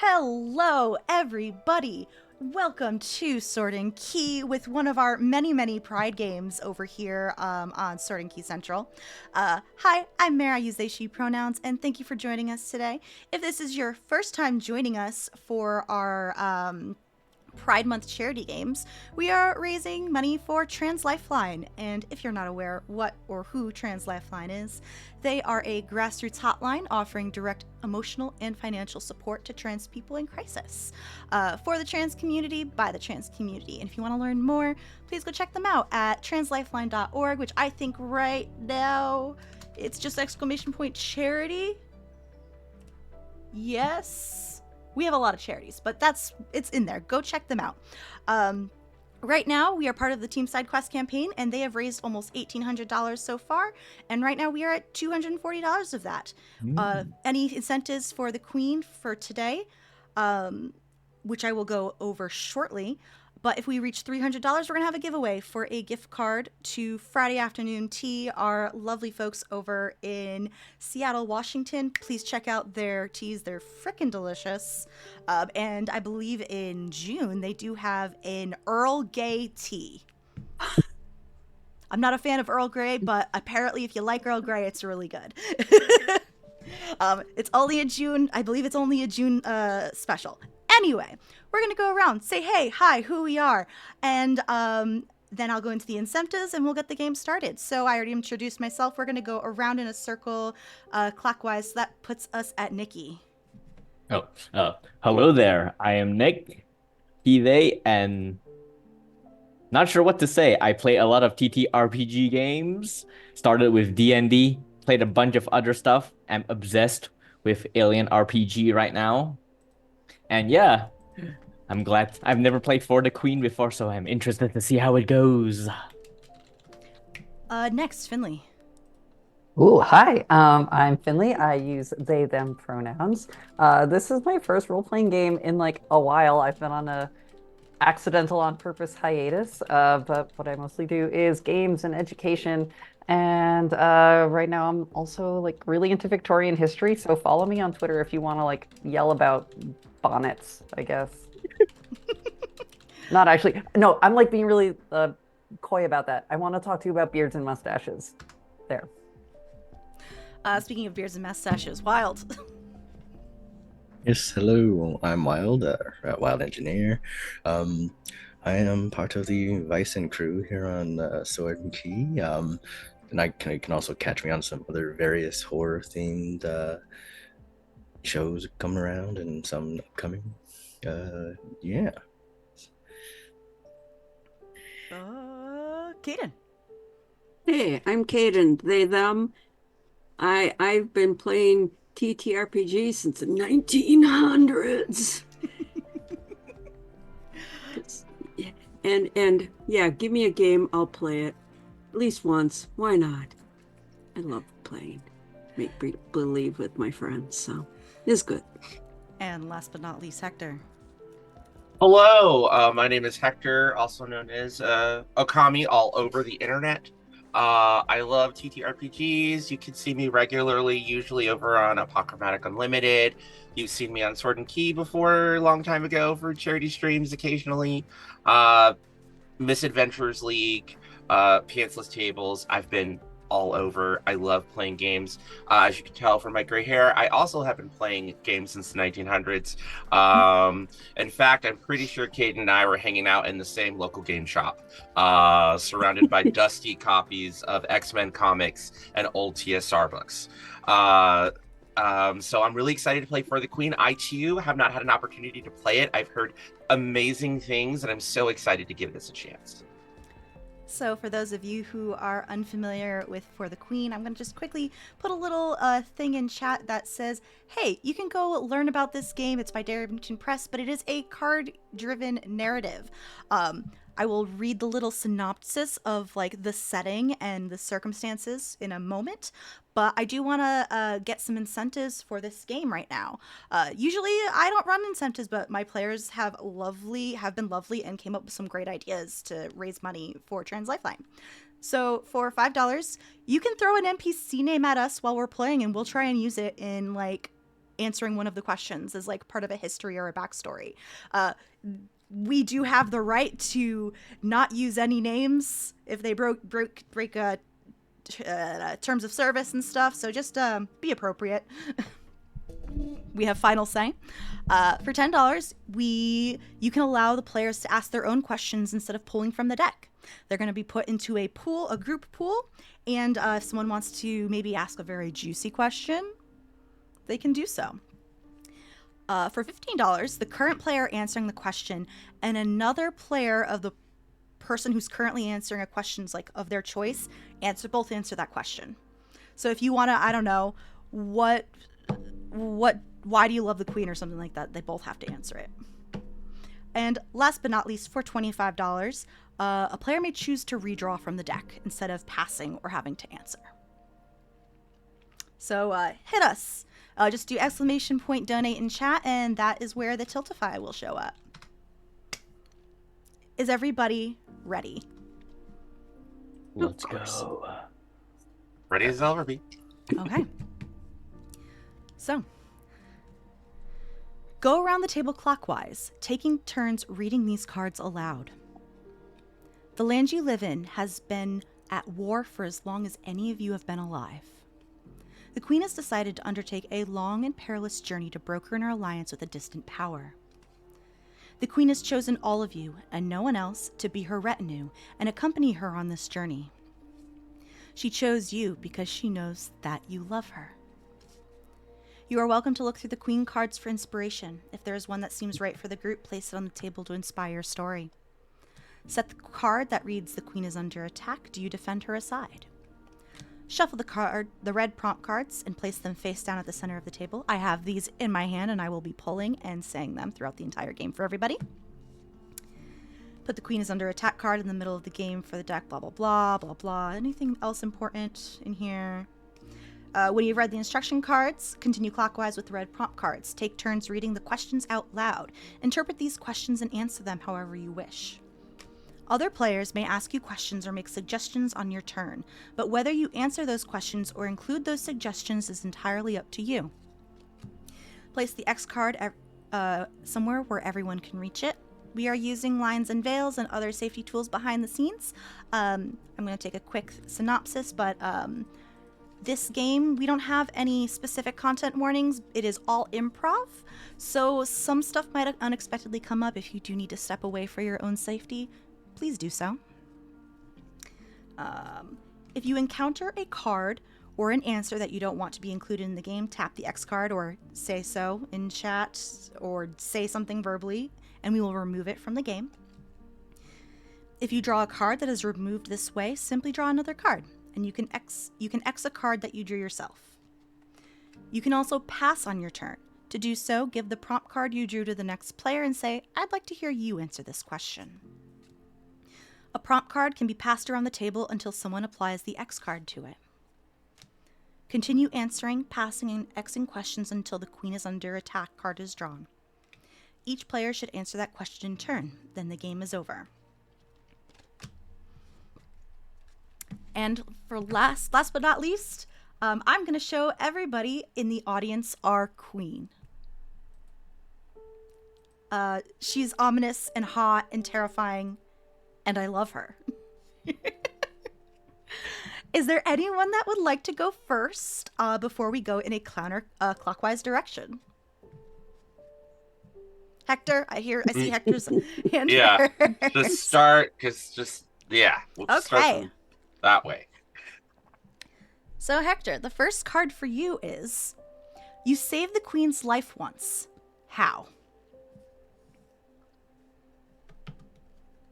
Hello, everybody. Welcome to Sword and Key with one of our many Pride games over here on Sword and Key Central. Hi, I'm Mary. I use they, she pronouns, and thank you for joining us today. If this is your first time joining us for our Pride Month charity games, we are raising money for Trans Lifeline. And if you're not aware what or who Trans Lifeline is, they are a grassroots hotline offering direct emotional and financial support to trans people in crisis. For the trans community, by the trans community. And if you want to learn more, please go check them out at translifeline.org, which I think right now it's just !charity. Yes. We have a lot of charities, but it's in there. Go check them out. Right now, we are part of the Team Side Quest campaign, and they have raised almost $1,800 so far. And right now, we are at $240 of that. Any incentives for the Queen for today, which I will go over shortly. But if we reach $300, we're going to have a giveaway for a gift card to Friday Afternoon Tea, our lovely folks over in Seattle, Washington. Please check out their teas. They're frickin' delicious. And I believe in June, they do have an Earl Grey tea. I'm not a fan of Earl Grey, but apparently if you like Earl Grey, it's really good. It's only a June, I believe it's only a June special. Anyway, we're going to go around, say hey, hi, who we are, and then I'll go into the incentives and we'll get the game started. So I already introduced myself. We're going to go around in a circle clockwise. So that puts us at Nicky. Hello there. I am Nick, he, they, and not sure what to say. I play a lot of TTRPG games. Started with D&D, played a bunch of other stuff. I'm obsessed with Alien RPG right now. And yeah, I'm glad. I've never played For the Queen before, so I'm interested to see how it goes. Next, Finlay. Ooh, hi. I'm Finlay. I use they, them pronouns. This is my first role-playing game in like a while. I've been on a accidental on purpose hiatus, but what I mostly do is games and education. And right now I'm also like really into Victorian history, so follow me on Twitter if you want to like yell about bonnets, I guess. Not actually. No, I'm like being really coy about that. I want to talk to you about beards and mustaches. There. Speaking of beards and mustaches, Wilde. Yes, hello. I'm Wilde, Wild Engineer. I am part of the Vicen crew here on Sword and Key. And you can also catch me on some other various horror-themed shows coming around and some upcoming. Yeah. Caden. Hey, I'm Caden. They, them. I've been playing TTRPG since the 1900s. And yeah, give me a game, I'll play it. At least once. Why not? I love playing. Make believe with my friends, so it's good. And last but not least, Hector. Hello, my name is Hector, also known as Okami all over the internet. I love TTRPGs. You can see me regularly, usually over on Apochromatic Unlimited. You've seen me on Sword and Key before, a long time ago, for charity streams occasionally. Misadventures League, Pantsless Tables. I've been all over. I love playing games. As you can tell from my gray hair, I also have been playing games since the 1900s. In fact, I'm pretty sure Caden and I were hanging out in the same local game shop, surrounded by dusty copies of X-Men comics and old TSR books. So I'm really excited to play For the Queen. I too have not had an opportunity to play it. I've heard amazing things, and I'm so excited to give this a chance. So for those of you who are unfamiliar with For the Queen, I'm going to just quickly put a little thing in chat that says, hey, you can go learn about this game. It's by Darrington Press, but it is a card-driven narrative. I will read the little synopsis of like the setting and the circumstances in a moment, but I do want to get some incentives for this game right now. Usually I don't run incentives, but my players have been lovely and came up with some great ideas to raise money for Trans Lifeline. So for $5, you can throw an NPC name at us while we're playing and we'll try and use it in like answering one of the questions as like part of a history or a backstory. We do have the right to not use any names if they break terms of service and stuff. So just be appropriate. We have final say. For $10, you can allow the players to ask their own questions instead of pulling from the deck. They're going to be put into a pool, a group pool, and if someone wants to maybe ask a very juicy question, they can do so. For $15, the current player answering the question and another player of the person who's currently answering a question like of their choice both answer that question. So if you want to, I don't know, why do you love the queen or something like that, they both have to answer it. And last but not least, for $25, a player may choose to redraw from the deck instead of passing or having to answer. So hit us. Just do ! Donate in chat, and that is where the Tiltify will show up. Is everybody ready? Let's go. Ready as I'll ever be. Okay. So, go around the table clockwise, taking turns reading these cards aloud. The land you live in has been at war for as long as any of you have been alive. The Queen has decided to undertake a long and perilous journey to broker an alliance with a distant power. The Queen has chosen all of you, and no one else, to be her retinue and accompany her on this journey. She chose you because she knows that you love her. You are welcome to look through the Queen cards for inspiration. If there is one that seems right for the group, place it on the table to inspire your story. Set the card that reads "The Queen is under attack. Do you defend her?" aside. Shuffle the red prompt cards, and place them face down at the center of the table. I have these in my hand, and I will be pulling and saying them throughout the entire game for everybody. Put the Queen is under attack card in the middle of the game for the deck, blah, blah, blah, blah, blah. Anything else important in here? When you've read the instruction cards, continue clockwise with the red prompt cards. Take turns reading the questions out loud. Interpret these questions and answer them however you wish. Other players may ask you questions or make suggestions on your turn, but whether you answer those questions or include those suggestions is entirely up to you. Place the X card somewhere where everyone can reach it. We are using lines and veils and other safety tools behind the scenes. I'm going to take a quick synopsis, but this game, we don't have any specific content warnings. It is all improv, so some stuff might unexpectedly come up. If you do need to step away for your own safety, please do so. If you encounter a card or an answer that you don't want to be included in the game, tap the X card or say so in chat or say something verbally, and we will remove it from the game. If you draw a card that is removed this way, simply draw another card, and you can X a card that you drew yourself. You can also pass on your turn. To do so, give the prompt card you drew to the next player and say, "I'd like to hear you answer this question." A prompt card can be passed around the table until someone applies the X card to it. Continue answering, passing, and Xing questions until the Queen is under attack card is drawn. Each player should answer that question in turn, then the game is over. And for last but not least, I'm going to show everybody in the audience our Queen. She's ominous and hot and terrifying, and I love her. Is there anyone that would like to go first before we go in a clockwise direction? Hector, I see Hector's hand. Yeah, just start, we'll Okay. start from that way. So Hector, the first card for you is, you saved the Queen's life once. How?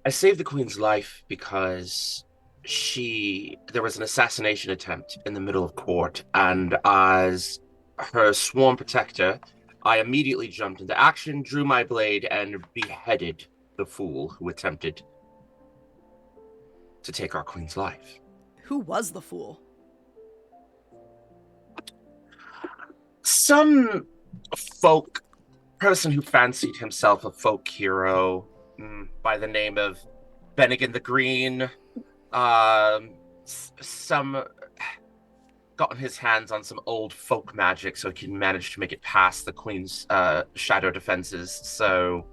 I saved the Queen's life because there was an assassination attempt in the middle of court, and as her sworn protector, I immediately jumped into action, drew my blade, and beheaded the fool who attempted to take our Queen's life. Who was the fool? Some person who fancied himself a folk hero by the name of Bennigan the Green. gotten his hands on some old folk magic so he can manage to make it past the Queen's shadow defenses. So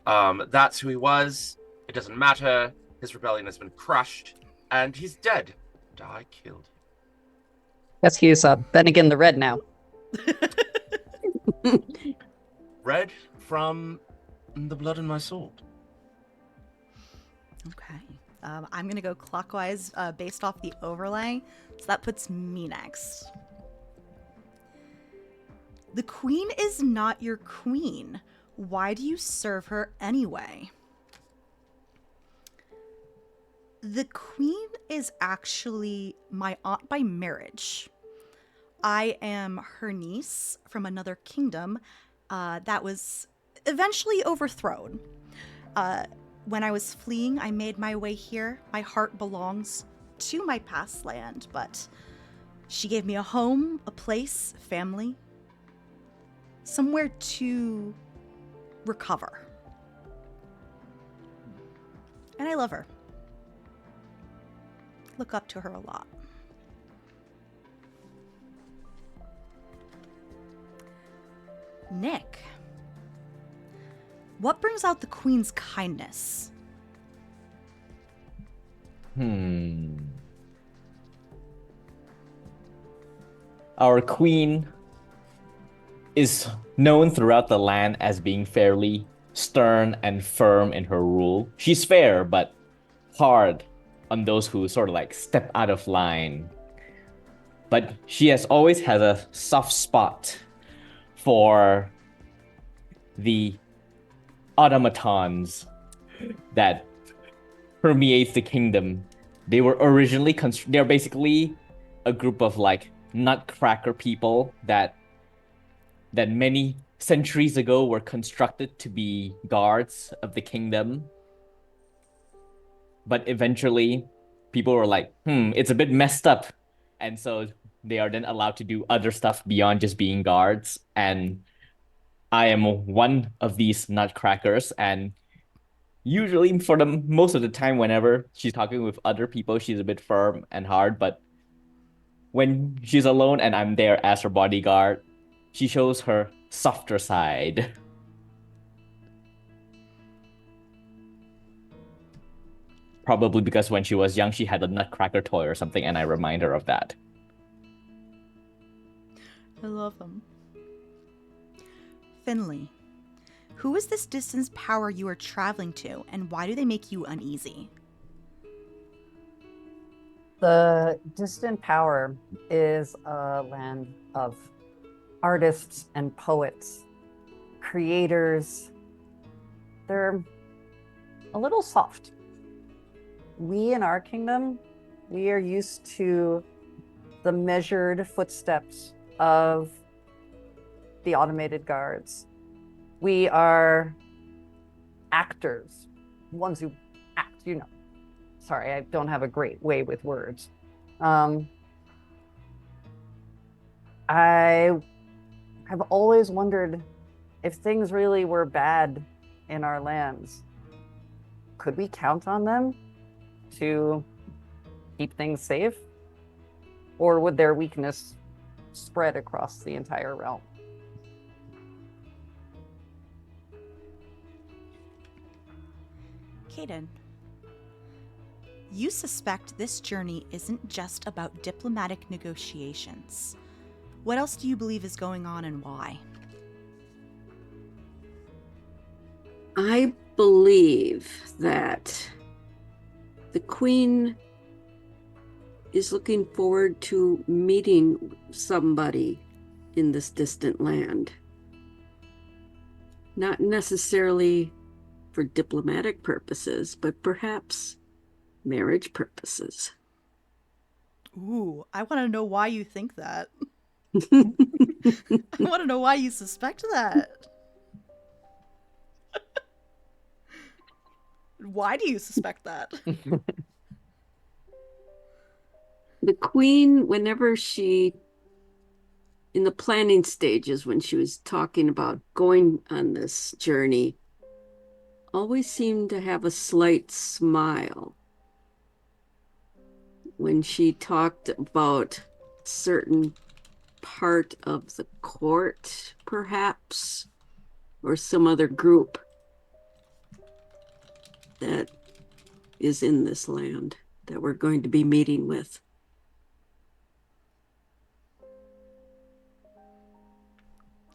that's who he was. It doesn't matter. His rebellion has been crushed, and he's dead. And I killed him. Guess he's Bennigan the Red now. Red from the blood in my sword. Okay. I'm going to go clockwise based off the overlay. So that puts me next. The queen is not your queen. Why do you serve her anyway? The queen is actually my aunt by marriage. I am her niece from another kingdom that was eventually overthrown. When I was fleeing, I made my way here. My heart belongs to my past land, but she gave me a home, a place, family, somewhere to recover. And I love her. Look up to her a lot. Nick. What brings out the queen's kindness? Our queen is known throughout the land as being fairly stern and firm in her rule. She's fair, but hard on those who sort of like step out of line. But she has always had a soft spot for the automatons that permeates the kingdom. They were originally they're basically a group of like nutcracker people that many centuries ago were constructed to be guards of the kingdom. But eventually people were like, it's a bit messed up. And so they are then allowed to do other stuff beyond just being guards. And I am one of these nutcrackers, and usually for the most of the time, whenever she's talking with other people, she's a bit firm and hard. But when she's alone and I'm there as her bodyguard, she shows her softer side. Probably because when she was young, she had a nutcracker toy or something, and I remind her of that. I love them. Finlay, who is this distance power you are traveling to, and why do they make you uneasy? The distant power is a land of artists and poets, creators. They're a little soft. We in our kingdom, we are used to the measured footsteps of the automated guards. We are actors, ones who act, Sorry, I don't have a great way with words. I have always wondered if things really were bad in our lands. Could we count on them to keep things safe? Or would their weakness spread across the entire realm? Caden, you suspect this journey isn't just about diplomatic negotiations. What else do you believe is going on, and why? I believe that the Queen is looking forward to meeting somebody in this distant land. Not necessarily for diplomatic purposes, but perhaps marriage purposes. Ooh, I want to know why you think that. I want to know why you suspect that. Why do you suspect that? The Queen, whenever she, in the planning stages, when she was talking about going on this journey, always seemed to have a slight smile when she talked about certain part of the court, perhaps, or some other group that is in this land that we're going to be meeting with.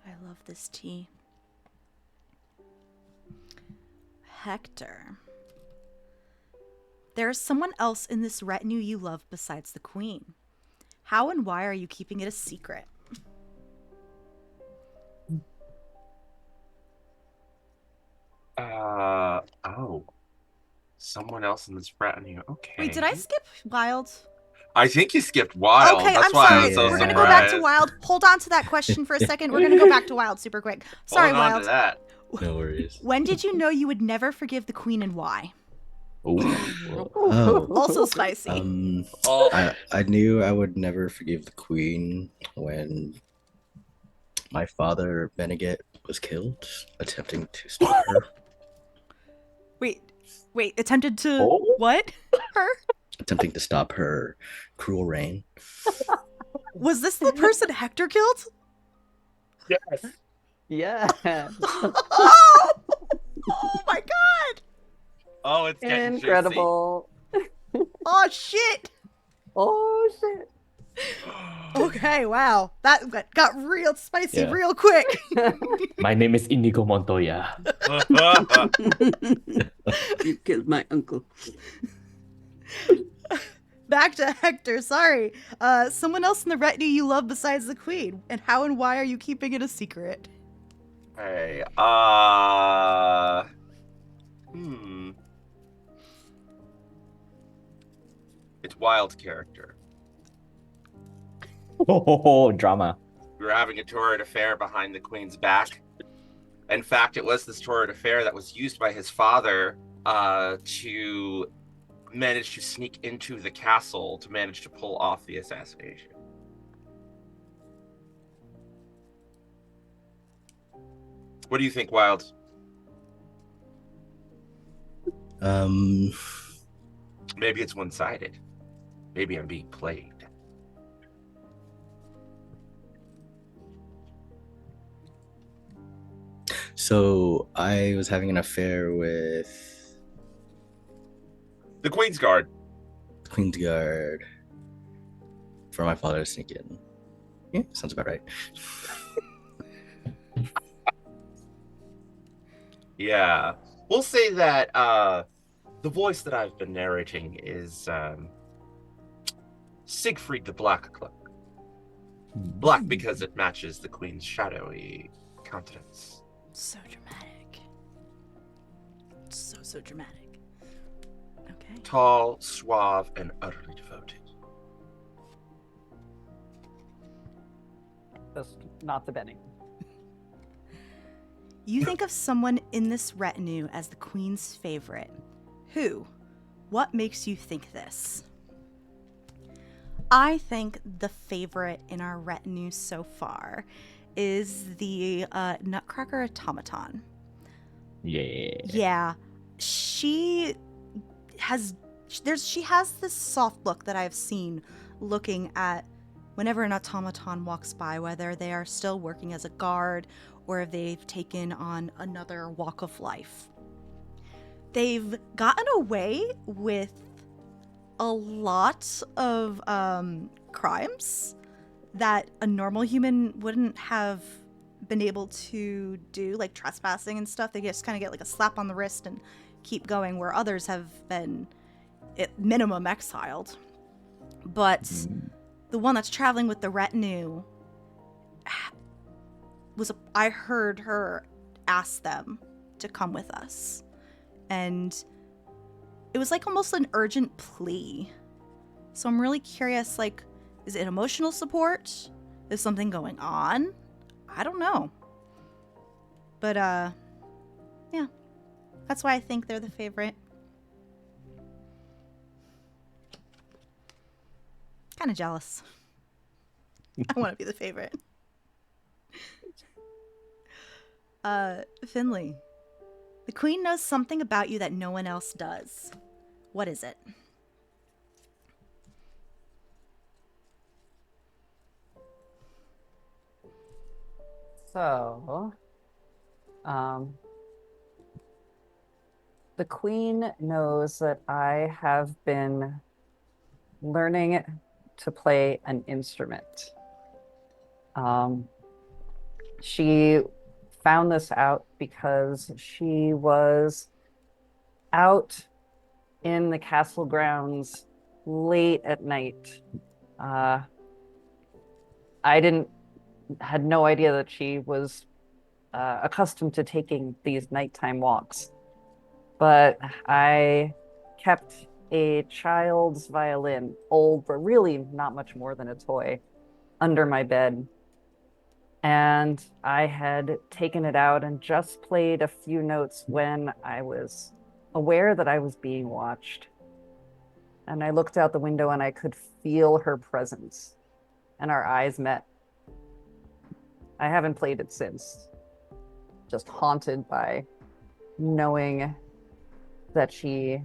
I love this tea. Hector. There is someone else in this retinue you love besides the queen. How and why are you keeping it a secret? Oh. Someone else in this retinue. Okay. Wait, did I skip Wilde? I think you skipped Wild. Okay, That's I'm why sorry. I was so We're surprised. gonna go back to Wilde. Hold on to that question for a second. We're gonna go back to Wilde super quick. Sorry, Hold on Wilde. to that. No worries. When did you know you would never forgive the queen and why? Oh. Also spicy. I knew I would never forgive the queen when my father Benedict was killed, attempting to stop her. Wait, attempted to Oh? what? Her? Attempting to stop her cruel reign. Was this the person Hector killed? Yes. Yeah. Oh! Oh my god! Oh, it's getting Incredible. Oh shit! Oh shit. juicy. Okay, wow. That got real spicy Yeah. real quick. My name is Inigo Montoya. You killed my uncle. Back to Hector, sorry. Someone else in the retinue you love besides the queen. And how and why are you keeping it a secret? Hey, It's Wilde's character. Oh, drama. We were having a torrid affair behind the queen's back. In fact, it was this torrid affair that was used by his father to manage to sneak into the castle to manage to pull off the assassination. What do you think, Wilde? Maybe it's one-sided. Maybe I'm being played. So I was having an affair with The Queen's Guard. the Queen's Guard for my father to sneak in. Yeah, sounds about right. Yeah. We'll say that the voice that I've been narrating is Siegfried the Black Cloak. Black because it matches the Queen's shadowy countenance. So dramatic. So dramatic. Okay. Tall, suave, and utterly devoted. That's not the bending. You think of someone in this retinue as the queen's favorite. Who? What makes you think this? I think the favorite in our retinue so far is the Nutcracker automaton. Yeah. Yeah, she has this soft look that I've seen looking at whenever an automaton walks by, whether they are still working as a guard or if they've taken on another walk of life. They've gotten away with a lot of crimes that a normal human wouldn't have been able to do, like trespassing and stuff. They just kind of get like a slap on the wrist and keep going, where others have been at minimum exiled. But the one that's traveling with the retinue I heard her ask them to come with us. And it was like almost an urgent plea. So I'm really curious, like, is it emotional support? Is something going on? I don't know. But, yeah. That's why I think they're the favorite. Kind of jealous. I want to be the favorite. Finlay. The queen knows something about you that no one else does. What is it? So, um, the queen knows that I have been learning to play an instrument. She found this out because she was out in the castle grounds late at night. Uh, I had no idea that she was accustomed to taking these nighttime walks, but I kept a child's violin, old, but really not much more than a toy, under my bed. And I had taken it out and just played a few notes when I was aware that I was being watched. And I looked out the window and I could feel her presence, and our eyes met. I haven't played it since, just haunted by knowing that she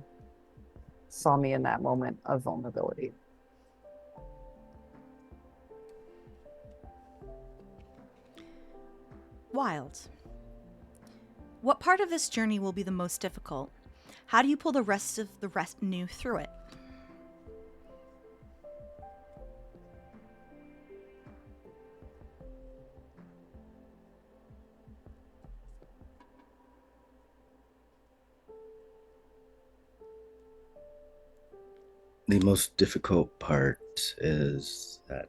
saw me in that moment of vulnerability. Wilde. What part of this journey will be the most difficult? How do you pull the rest of the retinue through it? The most difficult part is that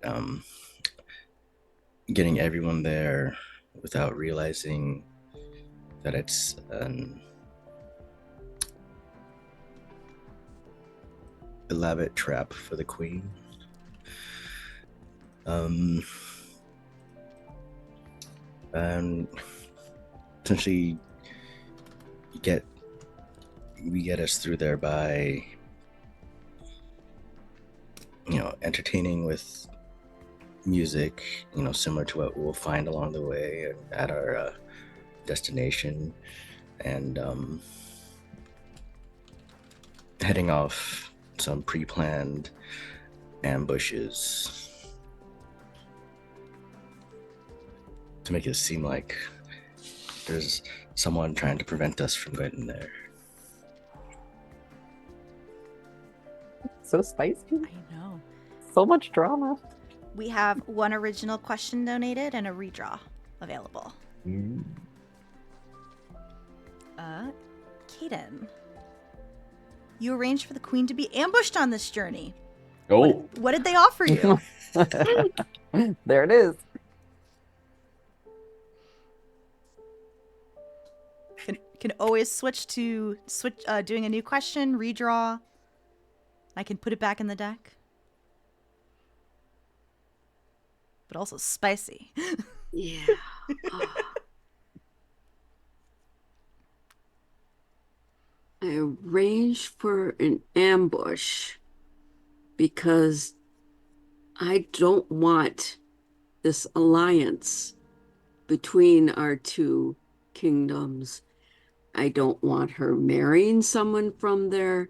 getting everyone there without realizing that it's an elaborate trap for the queen. And essentially we get us through there by entertaining with music, similar to what we'll find along the way at our destination, and heading off some pre-planned ambushes to make it seem like there's someone trying to prevent us from getting there. So spicy. I know. So much drama. We have one original question donated and a redraw available. Caden, you arranged for the queen to be ambushed on this journey. Oh, What did they offer you? There it is. Can always switch doing a new question, redraw. I can put it back in the deck. But also spicy. Yeah. I arranged for an ambush because I don't want this alliance between our two kingdoms. I don't want her marrying someone from there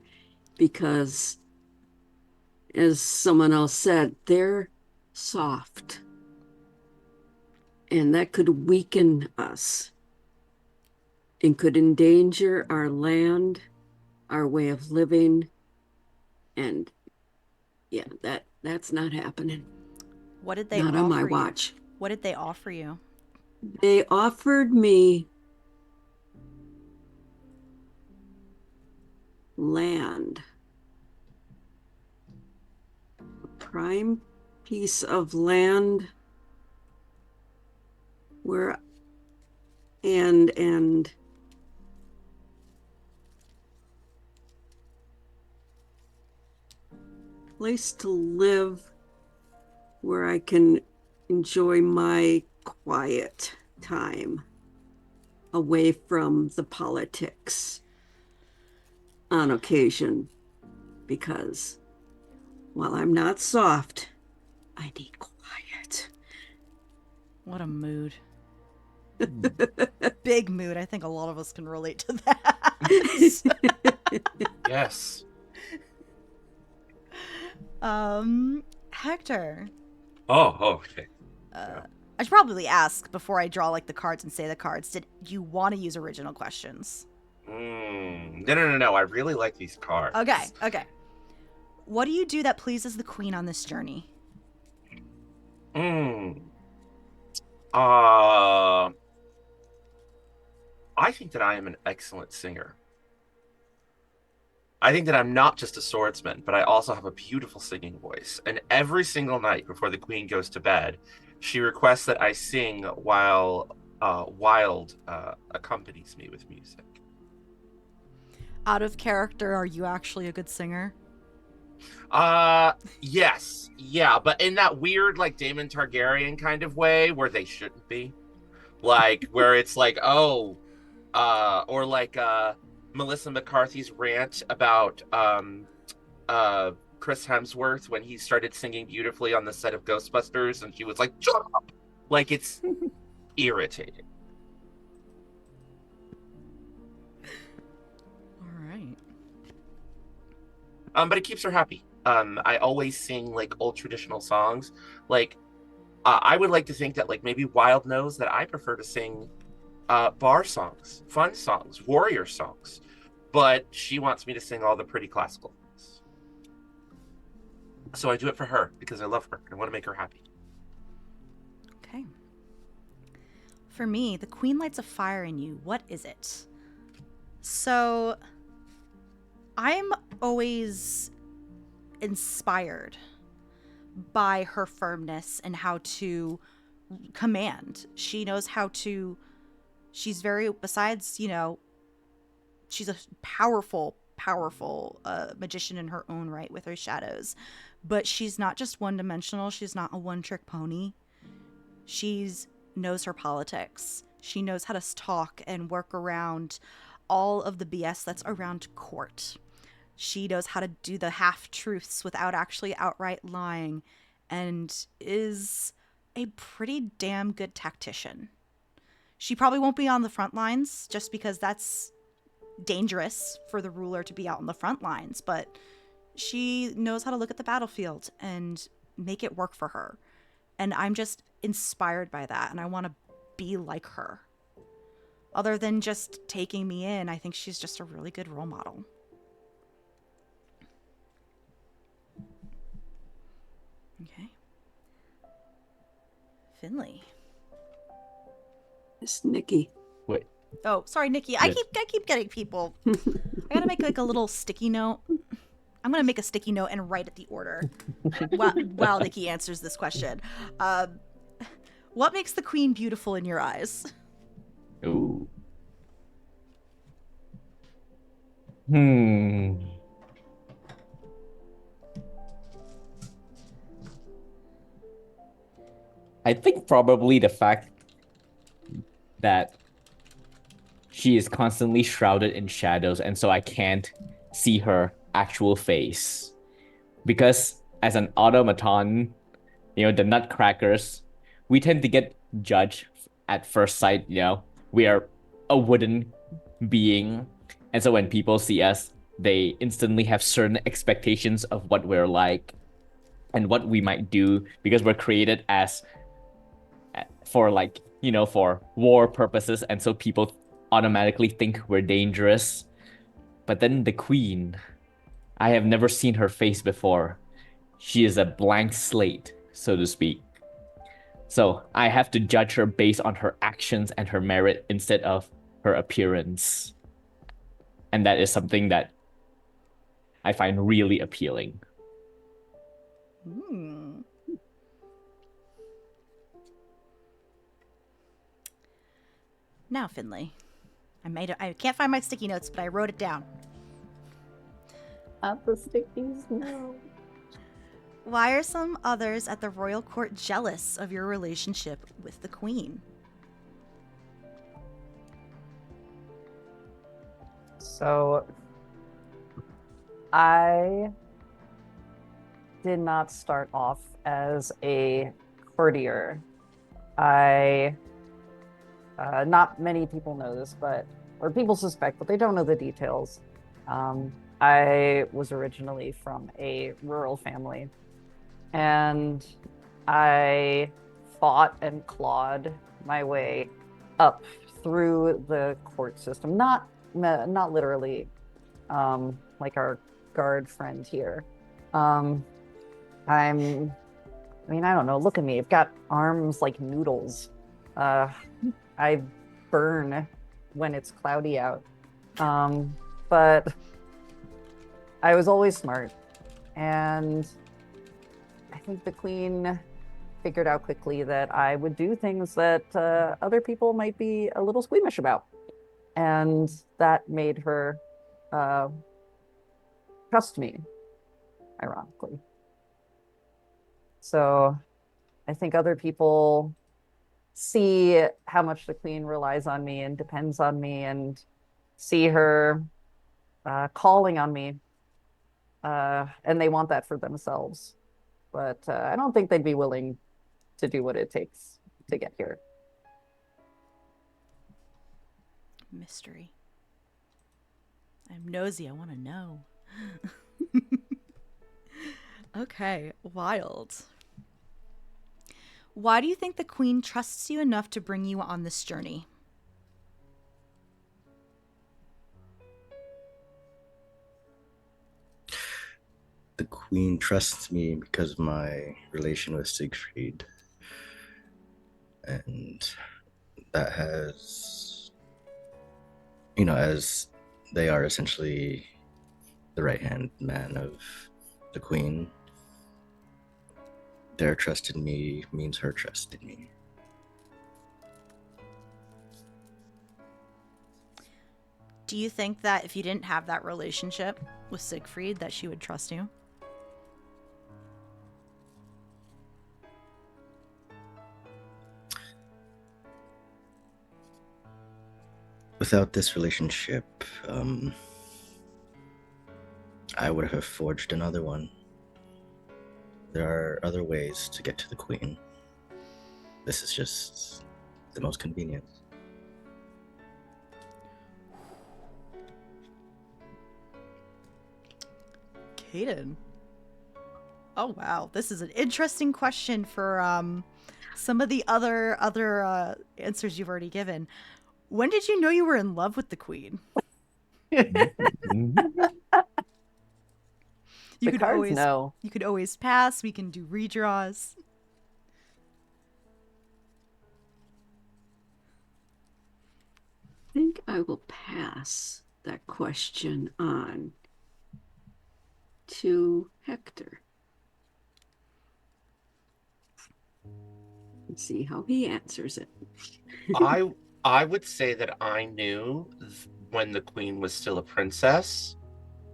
because, as someone else said, they're soft. And that could weaken us and could endanger our land, our way of living. And yeah, that's not happening. What did they not offer on my you? watch. What did they offer you? They offered me land, a prime piece of land where and place to live where I can enjoy my quiet time away from the politics on occasion, because while I'm not soft, I need quiet. What a mood. Big mood. I think a lot of us can relate to that. Yes. Hector. Oh, okay. I should probably ask before I draw like the cards and say the cards. Did you want to use original questions? No. I really like these cards. Okay. What do you do that pleases the queen on this journey? I think that I am an excellent singer. I think that I'm not just a swordsman, but I also have a beautiful singing voice. And every single night before the queen goes to bed, she requests that I sing while Wilde accompanies me with music. Out of character, are you actually a good singer? Yes. Yeah, but in that weird, like, Daemon Targaryen kind of way where they shouldn't be. Like, where it's like, or like, Melissa McCarthy's rant about, Chris Hemsworth when he started singing beautifully on the set of Ghostbusters, and she was like, shut up! Like, it's irritating. All right. But it keeps her happy. I always sing like old traditional songs. Like, I would like to think that like maybe Wilde knows that I prefer to sing bar songs, fun songs, warrior songs, but she wants me to sing all the pretty classical things. So I do it for her because I love her. I want to make her happy. Okay. For me, the queen lights a fire in you. What is it? So, I'm always inspired by her firmness and how to command. She knows how to, she's very, besides, she's a powerful magician in her own right with her shadows. But she's not just one-dimensional. She's not a one-trick pony. She's knows her politics. She knows how to talk and work around all of the BS that's around court. She knows how to do the half-truths without actually outright lying, and is a pretty damn good tactician. She probably won't be on the front lines, just because that's dangerous for the ruler to be out on the front lines, but she knows how to look at the battlefield and make it work for her. And I'm just inspired by that, and I want to be like her. Other than just taking me in, I think she's just a really good role model. Okay. Finlay. It's Nicky. Wait. Oh, sorry, Nicky. Yes. I keep getting people. I gotta make like a little sticky note. I'm gonna make a sticky note and write it the order while Nicky answers this question. What makes the queen beautiful in your eyes? Ooh. I think probably the fact that she is constantly shrouded in shadows, and so I can't see her actual face. Because as an automaton, the nutcrackers, we tend to get judged at first sight, We are a wooden being. And so when people see us, they instantly have certain expectations of what we're like and what we might do, because we're created for war purposes, and so people automatically think we're dangerous. But then the queen, I have never seen her face before. She is a blank slate, so to speak. So I have to judge her based on her actions and her merit instead of her appearance. And that is something that I find really appealing. Now, Finlay. I can't find my sticky notes, but I wrote it down. Not the stickies, no. Why are some others at the royal court jealous of your relationship with the queen? So, I did not start off as a courtier. Not many people know this, or people suspect, but they don't know the details. I was originally from a rural family, and I fought and clawed my way up through the court system. Not literally, like our guard friend here. I don't know. Look at me. I've got arms like noodles. I burn when it's cloudy out. But I was always smart. And I think the queen figured out quickly that I would do things that other people might be a little squeamish about. And that made her trust me, ironically. So I think other people see how much the queen relies on me and depends on me and see her calling on me. And they want that for themselves. But I don't think they'd be willing to do what it takes to get here. Mystery. I'm nosy. I want to know. Okay, Wilde. Why do you think the queen trusts you enough to bring you on this journey? The queen trusts me because of my relation with Siegfried. And that has, as they are essentially the right-hand man of the queen, their trust in me means her trust in me. Do you think that if you didn't have that relationship with Siegfried, that she would trust you? Without this relationship, I would have forged another one. There are other ways to get to the queen. This is just the most convenient. Caden. Oh wow, this is an interesting question for some of the other answers you've already given. When did you know you were in love with the queen? You The cards know. You could always pass. We can do redraws. I think I will pass that question on to Hector. Let's see how he answers it. I would say that I knew when the queen was still a princess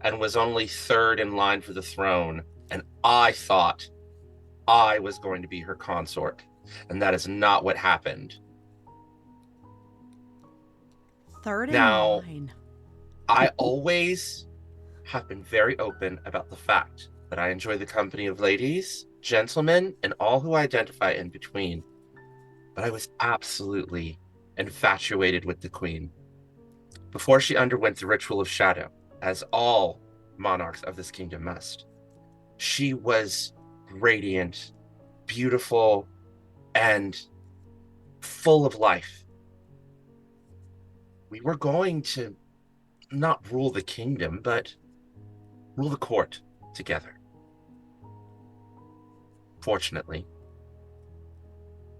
and was only third in line for the throne, and I thought I was going to be her consort, and that is not what happened. Third in Now, line. I always have been very open about the fact that I enjoy the company of ladies, gentlemen, and all who identify in between. But I was absolutely infatuated with the queen. Before she underwent the ritual of shadow, as all monarchs of this kingdom must, she was radiant, beautiful, and full of life. We were going to not rule the kingdom, but rule the court together. Fortunately,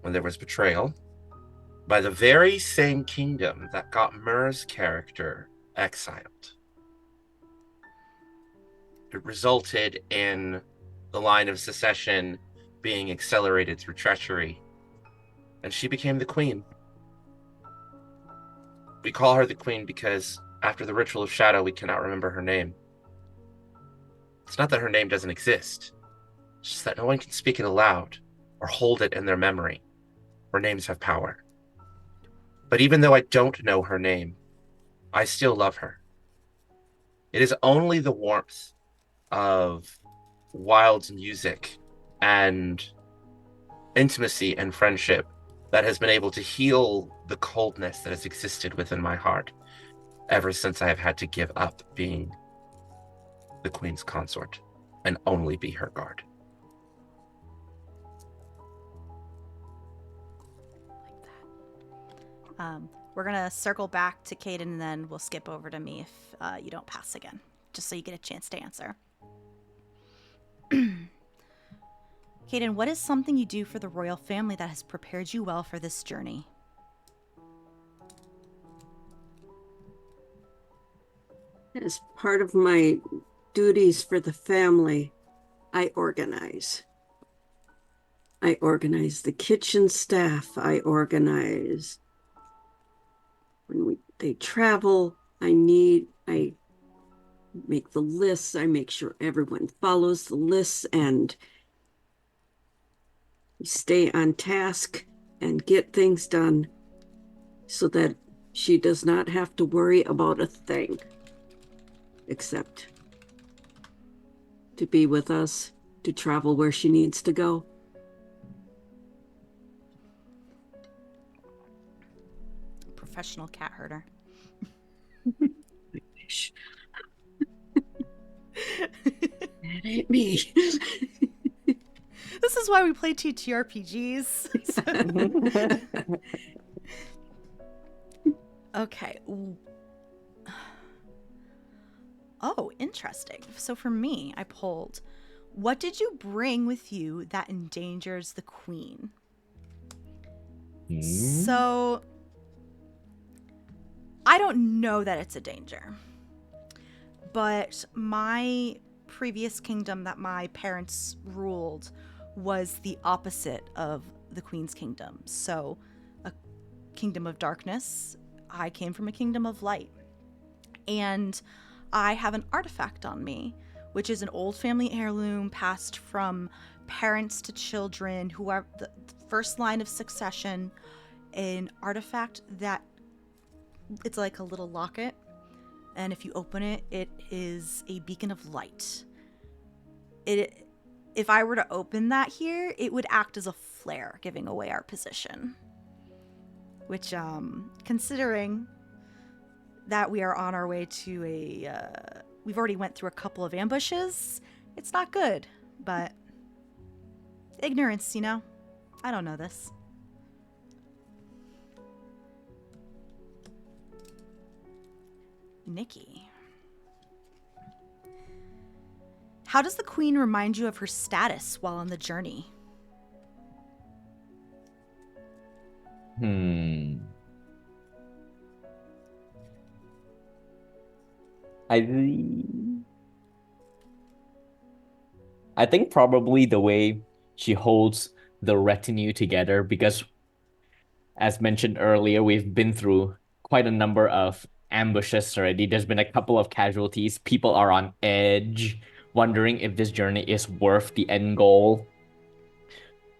when there was betrayal by the very same kingdom that got Myr's character exiled, it resulted in the line of succession being accelerated through treachery, and she became the queen. We call her the queen because after the ritual of shadow, we cannot remember her name. It's not that her name doesn't exist. It's just that no one can speak it aloud or hold it in their memory, where names have power. But even though I don't know her name, I still love her. It is only the warmth of Wilde's music and intimacy and friendship that has been able to heal the coldness that has existed within my heart ever since I have had to give up being the queen's consort and only be her guard. We're going to circle back to Caden, and then we'll skip over to me if you don't pass again, just so you get a chance to answer. Caden, what is something you do for the royal family that has prepared you well for this journey? As part of my duties for the family, I organize. I organize the kitchen staff. I organize when they travel. I make the lists. I make sure everyone follows the lists and stay on task and get things done so that she does not have to worry about a thing except to be with us, to travel where she needs to go. Professional cat herder. That ain't me. This is why we play TTRPGs. Okay. Oh, interesting. So for me, I pulled, what did you bring with you that endangers the queen? So I don't know that it's a danger, but my previous kingdom that my parents ruled was the opposite of the queen's kingdom. So a kingdom of darkness. I came from a kingdom of light. And I have an artifact on me, which is an old family heirloom passed from parents to children, who are the first line of succession. An artifact that it's like a little locket, and if you open it, it is a beacon of light. If I were to open that here, it would act as a flare, giving away our position. Which, considering that we are on our way to we've already went through a couple of ambushes, it's not good, but ignorance, you know? I don't know this. Nicky. How does the queen remind you of her status while on the journey? I think probably the way she holds the retinue together, because as mentioned earlier, we've been through quite a number of ambushes already. There's been a couple of casualties. People are on edge, wondering if this journey is worth the end goal.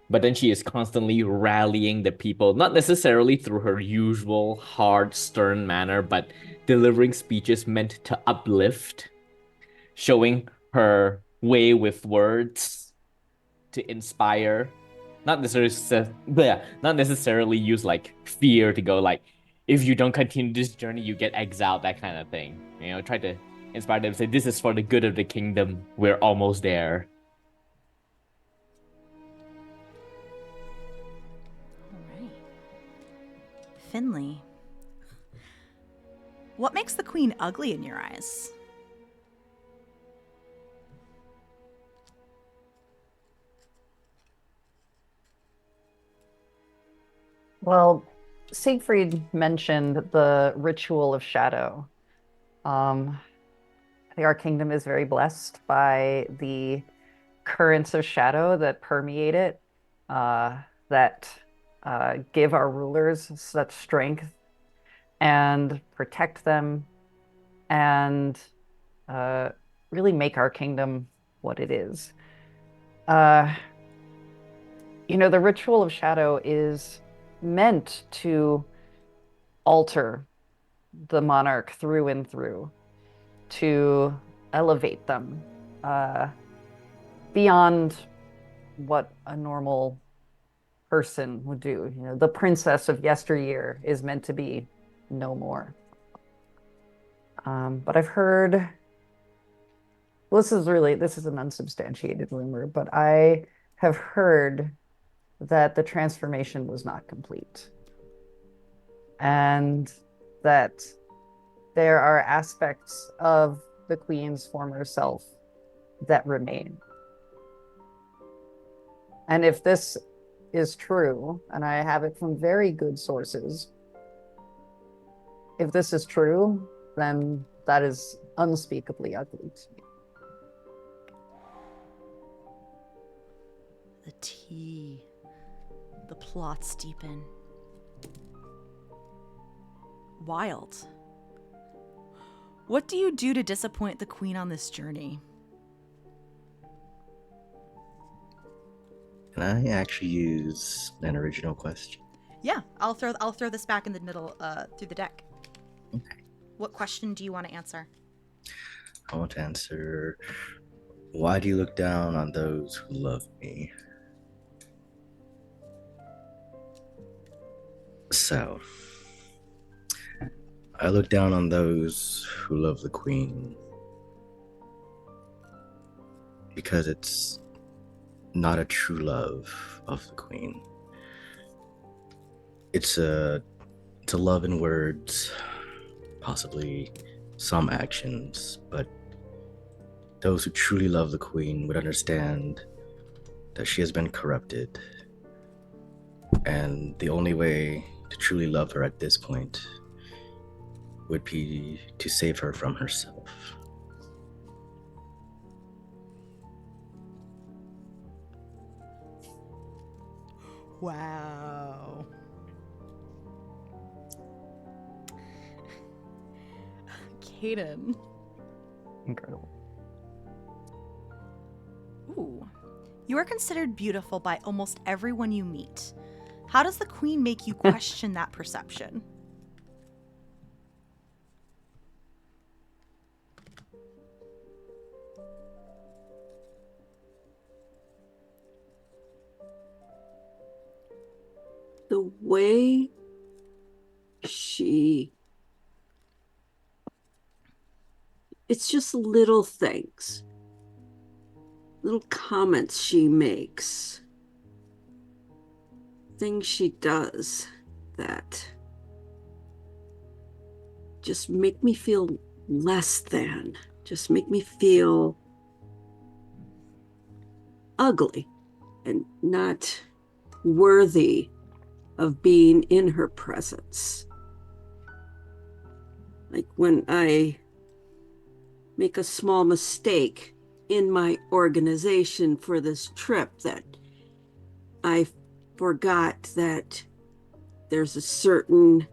But then she is constantly rallying the people, not necessarily through her usual hard, stern manner, but delivering speeches meant to uplift, showing her way with words to inspire. Not necessarily use like fear to go like, if you don't continue this journey, you get exiled, that kind of thing. You know, try to inspire them, say this is for the good of the kingdom. We're almost there. Finlay. What makes the queen ugly in your eyes? Well, Siegfried mentioned the ritual of shadow. I think our kingdom is very blessed by the currents of shadow that permeate it, that give our rulers such strength and protect them and really make our kingdom what it is. You know, the ritual of shadow is meant to alter the monarch through and through, to elevate them beyond what a normal person would do. You know, the princess of yesteryear is meant to be no more. But I've heard, well, this is an unsubstantiated rumor, but I have heard that the transformation was not complete. and that there are aspects of the queen's former self that remain. And if this is true, and I have it from very good sources, if this is true, then that is unspeakably ugly to me. The tea. The plots deepen. Wilde. What do you do to disappoint the queen on this journey? Can I actually use an original question? Yeah, I'll throw this back in the middle through the deck. Okay. What question do you want to answer? I want to answer, why do you look down on those who love me? So, I look down on those who love the queen because it's not a true love of the queen. It's a love in words, possibly some actions, but those who truly love the queen would understand that she has been corrupted, and the only way to truly love her at this point would be to save her from herself. Wow. Caden. Incredible. Ooh. You are considered beautiful by almost everyone you meet. How does the queen make you question that perception? The way it's just little things, little comments she makes, things she does that just make me feel less than, just make me feel ugly and not worthy of being in her presence. Like when I make a small mistake in my organization for this trip, that I forgot that there's a certain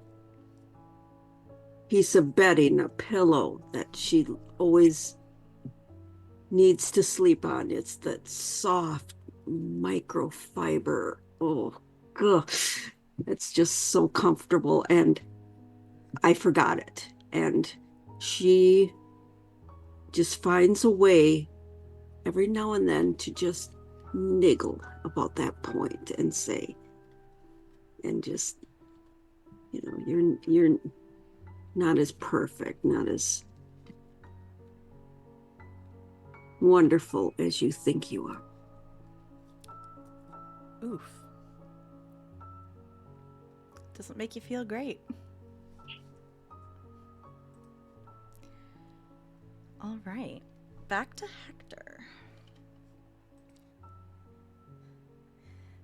piece of bedding, a pillow that she always needs to sleep on. It's that soft microfiber. Oh, ugh. It's just so comfortable, and I forgot it. And she just finds a way every now and then to just niggle about that point and say, and just, you know, you're not as perfect, not as wonderful as you think you are. Oof. Doesn't make you feel great. All right, back to Hector.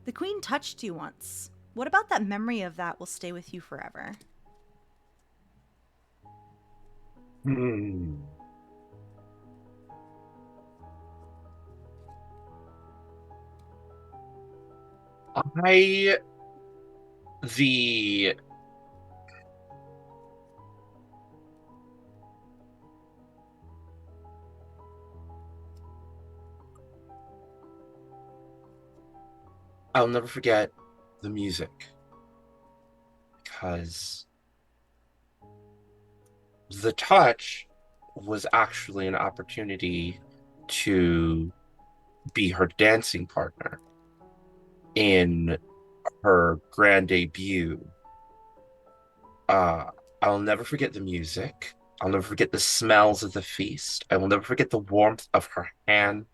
The queen touched you once. What about that memory of that will stay with you forever? I the I'll never forget the music, because the touch was actually an opportunity to be her dancing partner in her grand debut. I'll never forget the music. I'll never forget the smells of the feast. I will never forget the warmth of her hand.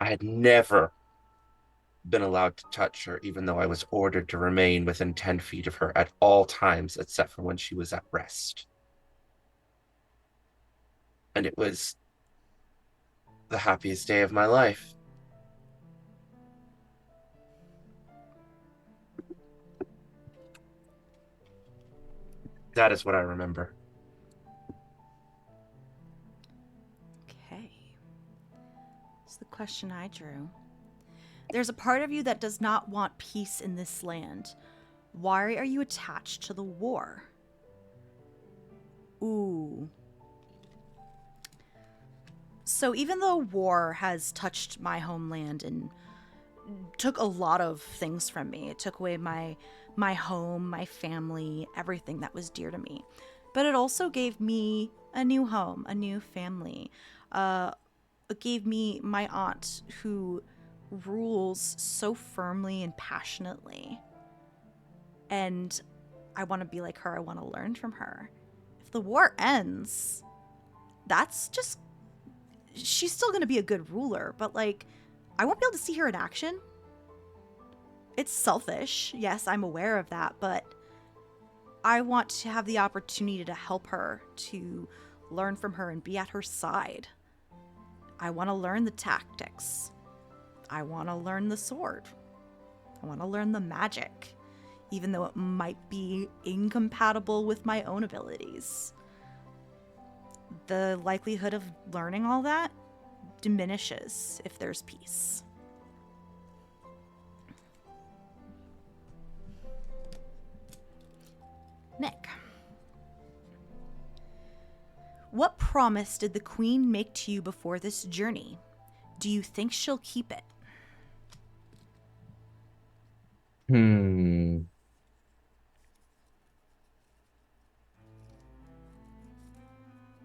I had never been allowed to touch her, even though I was ordered to remain within 10 feet of her at all times, except for when she was at rest. And it was the happiest day of my life. That is what I remember. Okay. It's the question I drew. There's a part of you that does not want peace in this land. Why are you attached to the war? Ooh. So even though war has touched my homeland and took a lot of things from me, it took away my home, my family, everything that was dear to me. But it also gave me a new home, a new family. It gave me my aunt who rules so firmly and passionately. And I want to be like her. I want to learn from her. If the war ends, that's just... she's still going to be a good ruler, but like, I won't be able to see her in action. It's selfish. Yes, I'm aware of that, but I want to have the opportunity to help her, to learn from her and be at her side. I want to learn the tactics. I want to learn the sword. I want to learn the magic, even though it might be incompatible with my own abilities. The likelihood of learning all that diminishes if there's peace. Nick. What promise did the Queen make to you before this journey? Do you think she'll keep it?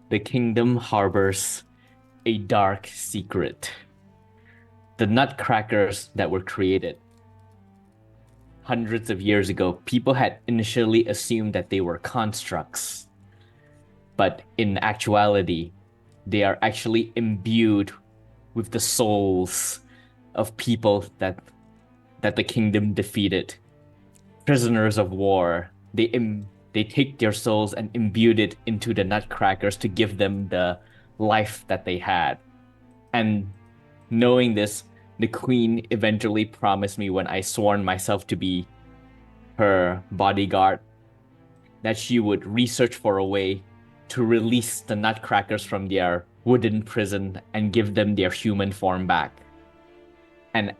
The kingdom harbors a dark secret. The nutcrackers that were created hundreds of years ago, people had initially assumed that they were constructs. But in actuality, they are actually imbued with the souls of people that the kingdom defeated. Prisoners of war. They take their souls and imbued it into the nutcrackers to give them the life that they had. And knowing this, the queen eventually promised me, when I sworn myself to be her bodyguard, that she would research for a way to release the nutcrackers from their wooden prison and give them their human form back. And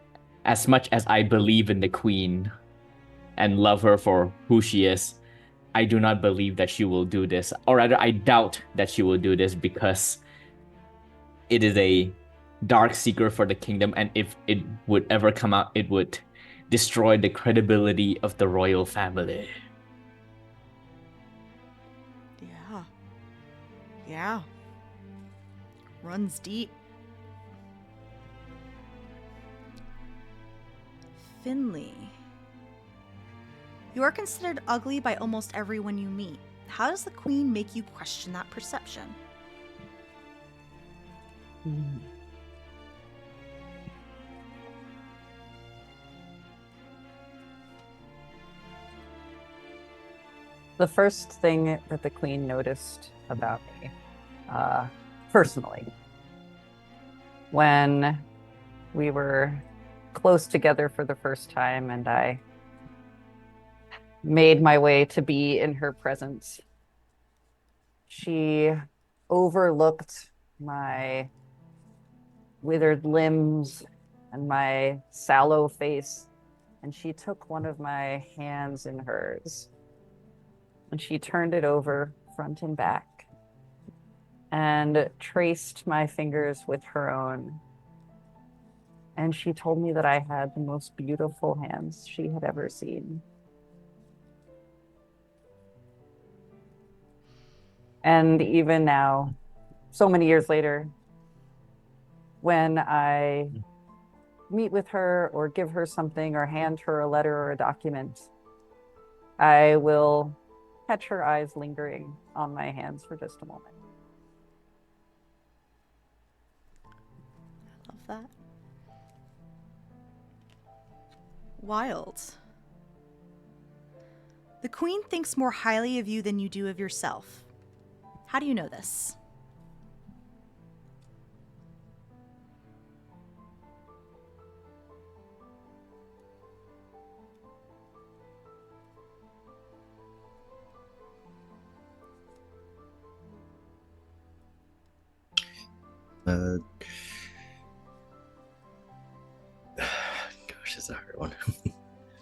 as much as I believe in the queen and love her for who she is, I do not believe that she will do this. Or rather, I doubt that she will do this, because it is a dark secret for the kingdom, and if it would ever come out, it would destroy the credibility of the royal family. Yeah. Runs deep. Finlay. You are considered ugly by almost everyone you meet. How does the Queen make you question that perception? The first thing that the Queen noticed about me, personally, when we were close together for the first time and I made my way to be in her presence, she overlooked my withered limbs and my sallow face, and she took one of my hands in hers and she turned it over front and back and traced my fingers with her own. And she told me that I had the most beautiful hands she had ever seen. And even now, so many years later, when I meet with her or give her something or hand her a letter or a document, I will catch her eyes lingering on my hands for just a moment. I love that. Wilde. The Queen thinks more highly of you than you do of yourself. How do you know this? Gosh, it's a hard one.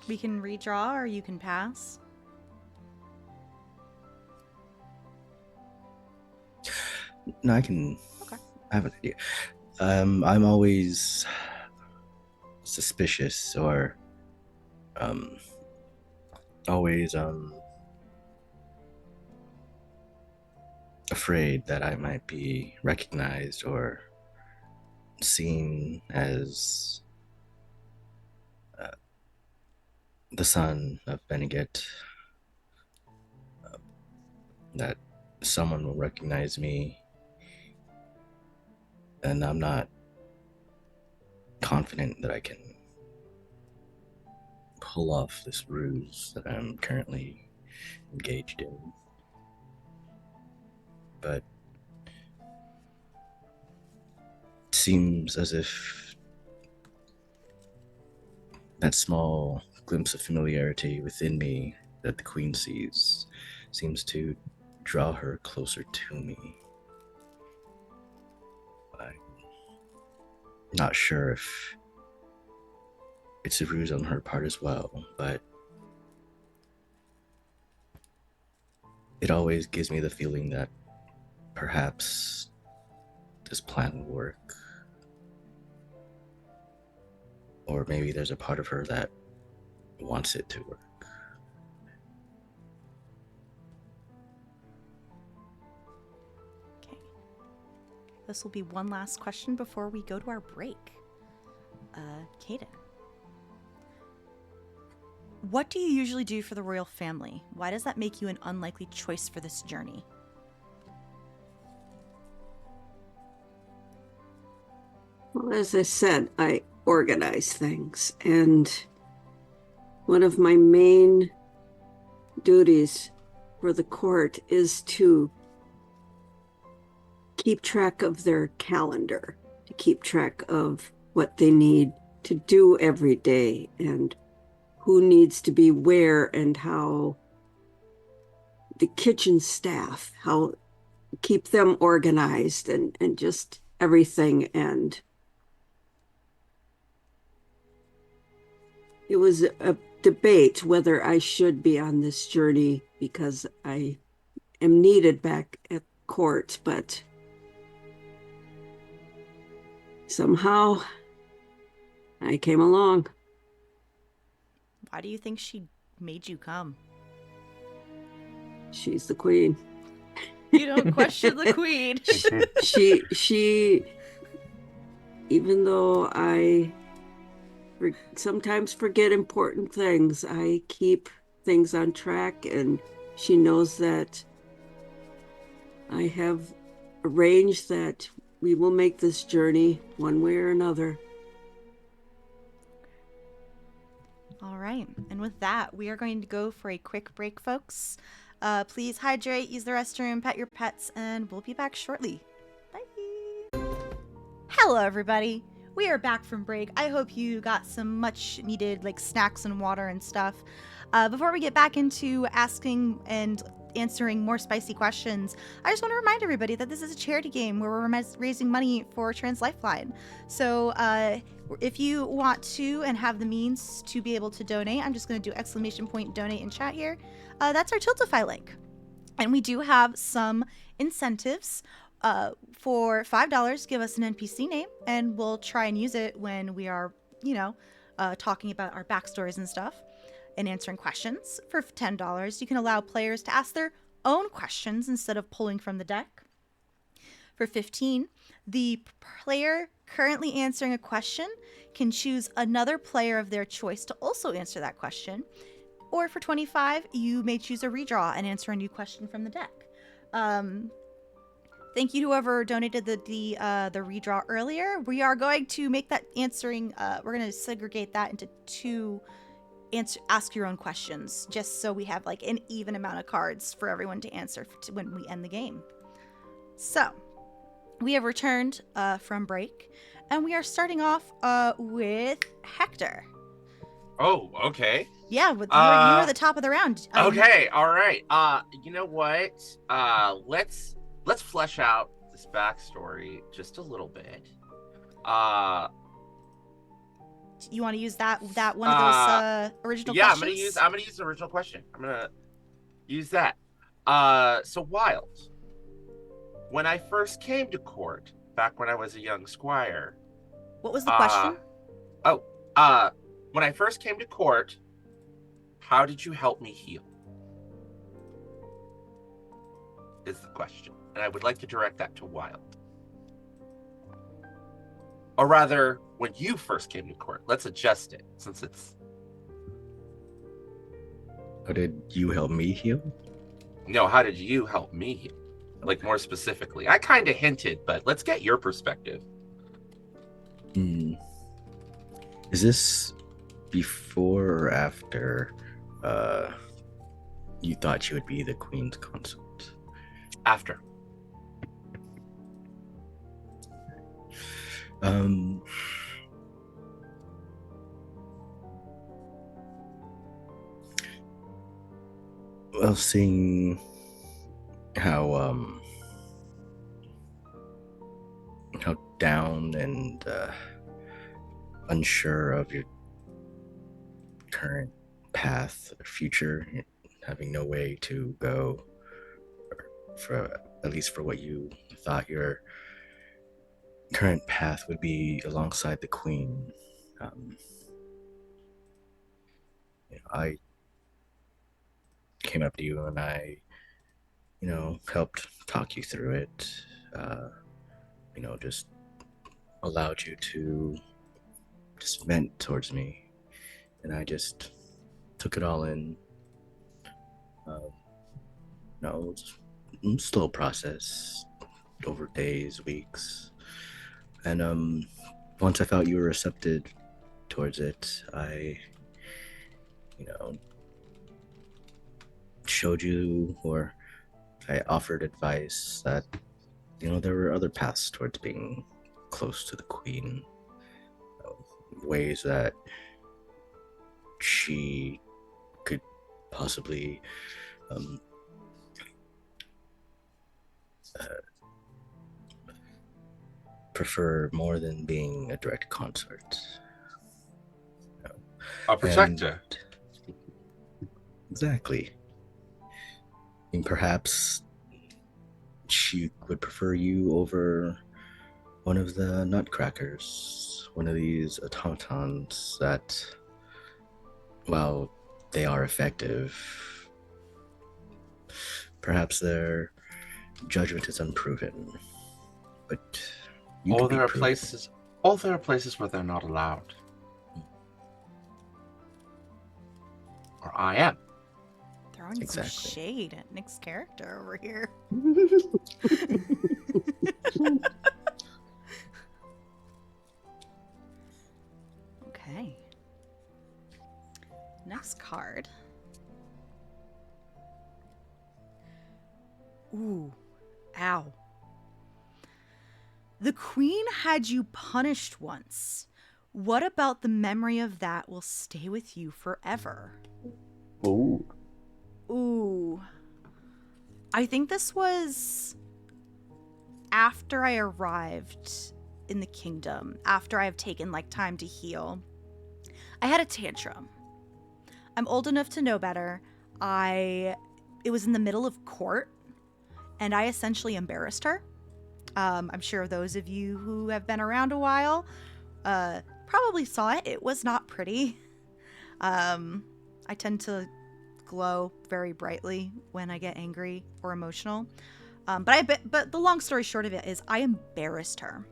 We can redraw or you can pass. No, I can. Okay. I have an idea. I'm always suspicious or always afraid that I might be recognized or seen as the son of Benegit, that someone will recognize me, and I'm not confident that I can pull off this ruse that I'm currently engaged in. But it seems as if that small glimpse of familiarity within me that the Queen sees seems to draw her closer to me. I'm not sure if it's a ruse on her part as well, but it always gives me the feeling that perhaps this plan will work. Or maybe there's a part of her that wants it to work. Okay. This will be one last question before we go to our break. Caden. What do you usually do for the royal family? Why does that make you an unlikely choice for this journey? Well, as I said, I organize things, and one of my main duties for the court is to keep track of their calendar, to keep track of what they need to do every day and who needs to be where, and how the kitchen staff, how keep them organized, and just everything. And it was a debate whether I should be on this journey because I am needed back at court, but somehow I came along. Why do you think she made you come? She's the queen. You don't question the queen. She, even though I sometimes forget important things, I keep things on track, and she knows that I have arranged that we will make this journey one way or another. All right. And with that, we are going to go for a quick break, folks. Please hydrate, use the restroom, pet your pets, and we'll be back shortly. Bye. Hello, everybody. We are back from break. I hope you got some much needed snacks and water and stuff. Before we get back into asking and answering more spicy questions, I just want to remind everybody that this is a charity game where we're raising money for Trans Lifeline. So if you want to and have the means to be able to donate, I'm just going to do ! donate in chat here. That's our Tiltify link. And we do have some incentives. For $5, give us an NPC name, and we'll try and use it when we are, talking about our backstories and stuff and answering questions. For $10, you can allow players to ask their own questions instead of pulling from the deck. For $15, the player currently answering a question can choose another player of their choice to also answer that question. Or for $25, you may choose a redraw and answer a new question from the deck. Thank you to whoever donated the redraw earlier. We are going to make that answering, we're going to segregate that into two ask your own questions, just so we have like an even amount of cards for everyone to answer when we end the game. So, we have returned from break, and we are starting off with Hector. Oh, okay. Yeah, you are the top of the round. Okay, all right. You know what? Let's flesh out this backstory just a little bit. You want to use that one of those original yeah, questions? I'm gonna use the original question. I'm gonna use that. So Wilde, when I first came to court, back when I was a young squire. What was the question? When I first came to court, how did you help me heal? Is the question. And I would like to direct that to Wilde. Or rather, when you first came to court. Let's adjust it, since it's... How did you help me heal? No, how did you help me heal? Like, more specifically. I kind of hinted, but let's get your perspective. Is this before or after you thought you would be the Queen's consort? After. Well, seeing how down and unsure of your current path or future, having no way to go, for at least for what you thought your current path would be alongside the Queen, I came up to you and I, helped talk you through it. Just allowed you to just vent towards me, and I just took it all in. It's a slow process over days, weeks, and once I felt you were receptive towards it, I, showed you, or I offered advice that, there were other paths towards being close to the Queen, ways that she could possibly prefer more than being a direct consort. A protector. Exactly. And perhaps she would prefer you over one of the nutcrackers, one of these automatons that, while they are effective, perhaps their judgment is unproven. But Or there are places where they're not allowed. Or I am. Throwing some shade at Nick's character over here. Okay. Next card. Ooh. Ow. The Queen had you punished once. What about the memory of that will stay with you forever? Ooh. Ooh. I think this was after I arrived in the kingdom, after I've taken time to heal. I had a tantrum. I'm old enough to know better. It was in the middle of court, and I essentially embarrassed her. I'm sure those of you who have been around a while probably saw it. It was not pretty. I tend to glow very brightly when I get angry or emotional. But the long story short of it is I embarrassed her.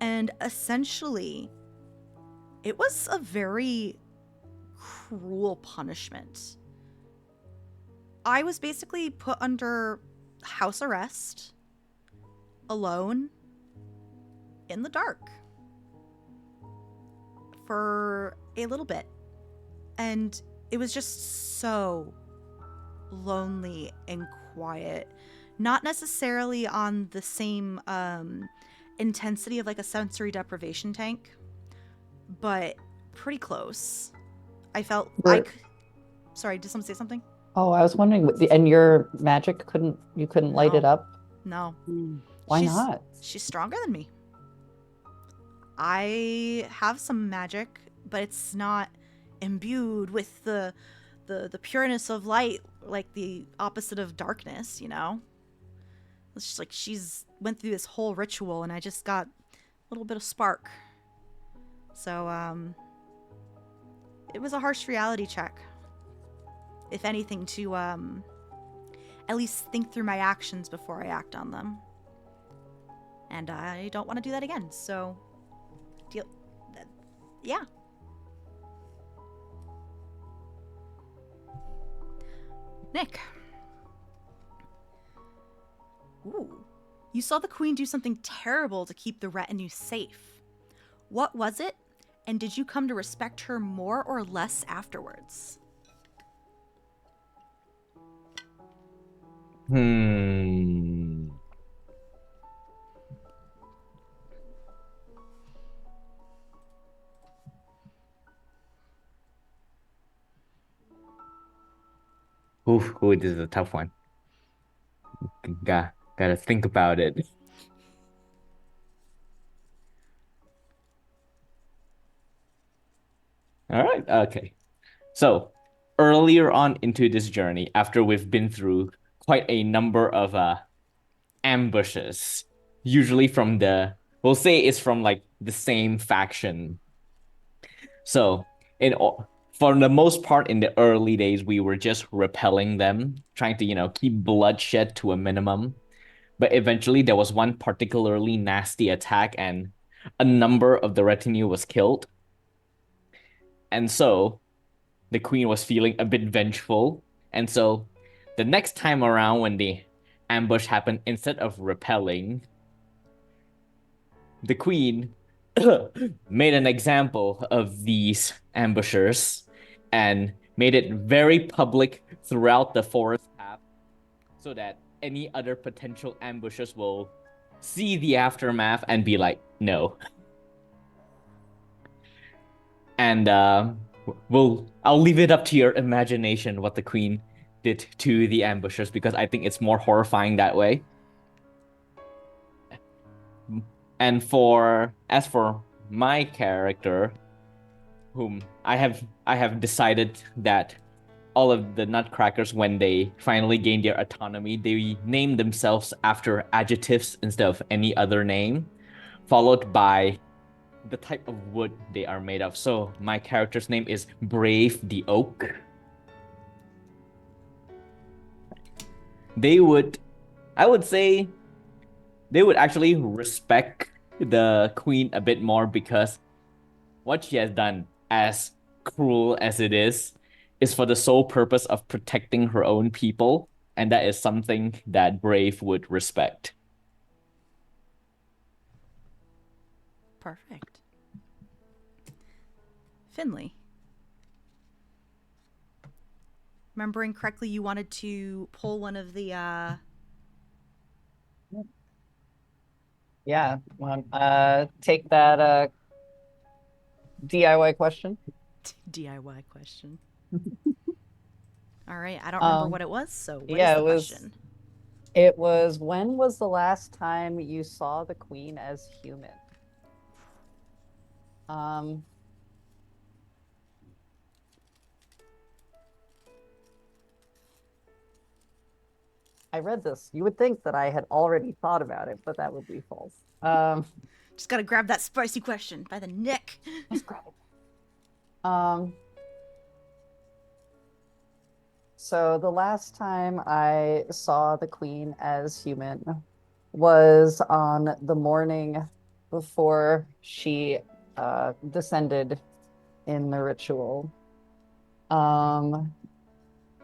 And essentially, it was a very cruel punishment. I was basically put under house arrest, alone, in the dark, for a little bit. And it was just so lonely and quiet. Not necessarily on the same intensity of like a sensory deprivation tank, but pretty close. I felt Sorry, did someone say something? Oh, I was wondering, and your magic you couldn't light it No. up? No. Why not? She's stronger than me. I have some magic, but it's not imbued with the pureness of light, like the opposite of darkness, you know? It's just like she's went through this whole ritual and I just got a little bit of spark. So, it was a harsh reality check. If anything, to at least think through my actions before I act on them. And I don't want to do that again, so yeah. Nick. Ooh. You saw the queen do something terrible to keep the retinue safe. What was it? And did you come to respect her more or less afterwards? Ooh, this is a tough one. Gotta think about it. All right, okay. So, earlier on into this journey, after we've been through quite a number of ambushes, usually from we'll say it's from like the same faction. So, for the most part, in the early days, we were just repelling them, trying to, keep bloodshed to a minimum. But eventually, there was one particularly nasty attack, and a number of the retinue was killed. And so, the queen was feeling a bit vengeful. And so, the next time around, when the ambush happened, instead of repelling, the queen made an example of these ambushers and made it very public throughout the forest path so that any other potential ambushers will see the aftermath and be like, no. And I'll leave it up to your imagination what the queen did to the ambushers, because I think it's more horrifying that way. And as for my character, whom I have decided that all of the Nutcrackers, when they finally gain their autonomy, they name themselves after adjectives instead of any other name, followed by the type of wood they are made of. So my character's name is Brave the Oak. I would say, they would actually respect the queen a bit more, because what she has done, as cruel as it is for the sole purpose of protecting her own people, and that is something that Brave would respect. Perfect. Finlay. Remembering correctly, you wanted to pull one of the Yeah. Take that DIY question. DIY question. All right, I don't remember what it was, so what is the question? It was, when was the last time you saw the queen as human? I read this. You would think that I had already thought about it, but that would be false. Just gotta grab that spicy question by the neck. Just grab it. So the last time I saw the queen as human was on the morning before she descended in the ritual.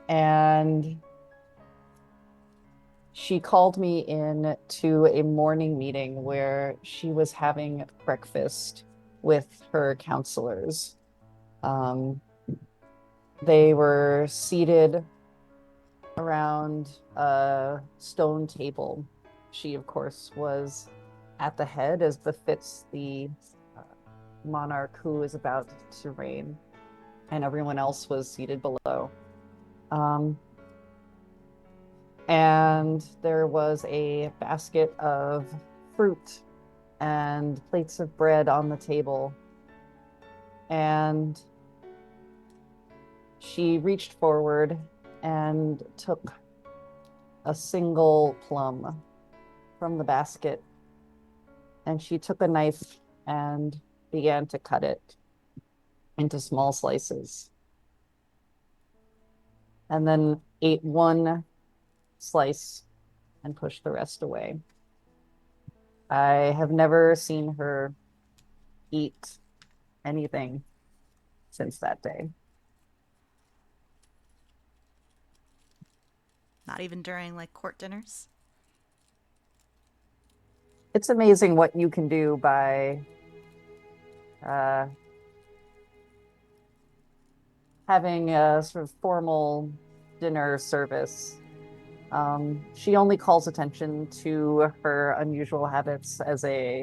And she called me in to a morning meeting where she was having breakfast with her counselors. They were seated around a stone table. She, of course, was at the head, as befits the monarch who is about to reign, and everyone else was seated below. And there was a basket of fruit and plates of bread on the table. And she reached forward and took a single plum from the basket. And she took a knife and began to cut it into small slices. And then ate one slice and pushed the rest away. I have never seen her eat anything since that day. Not even during like court dinners. It's amazing what you can do by having a sort of formal dinner service. She only calls attention to her unusual habits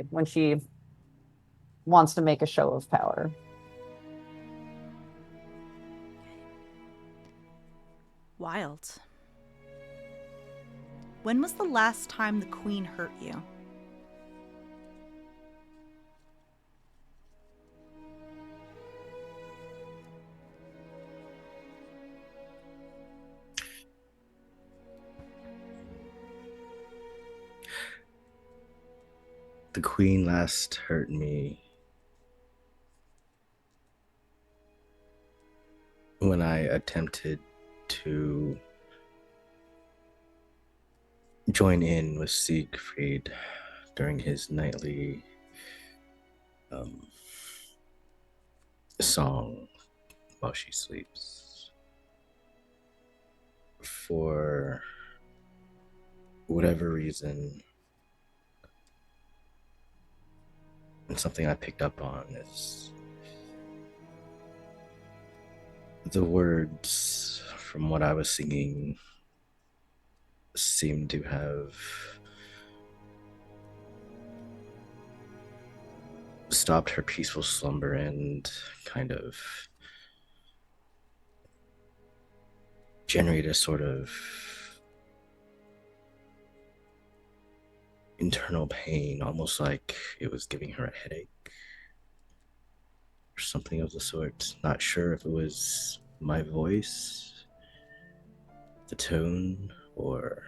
when she wants to make a show of power. Wilde. When was the last time the Queen hurt you? The Queen last hurt me when I attempted to join in with Siegfried during his nightly song while she sleeps. For whatever reason, and something I picked up on is the words from what I was singing seemed to have stopped her peaceful slumber and kind of generated a sort of internal pain, almost like it was giving her a headache or something of the sort. Not sure if it was my voice, the tone, or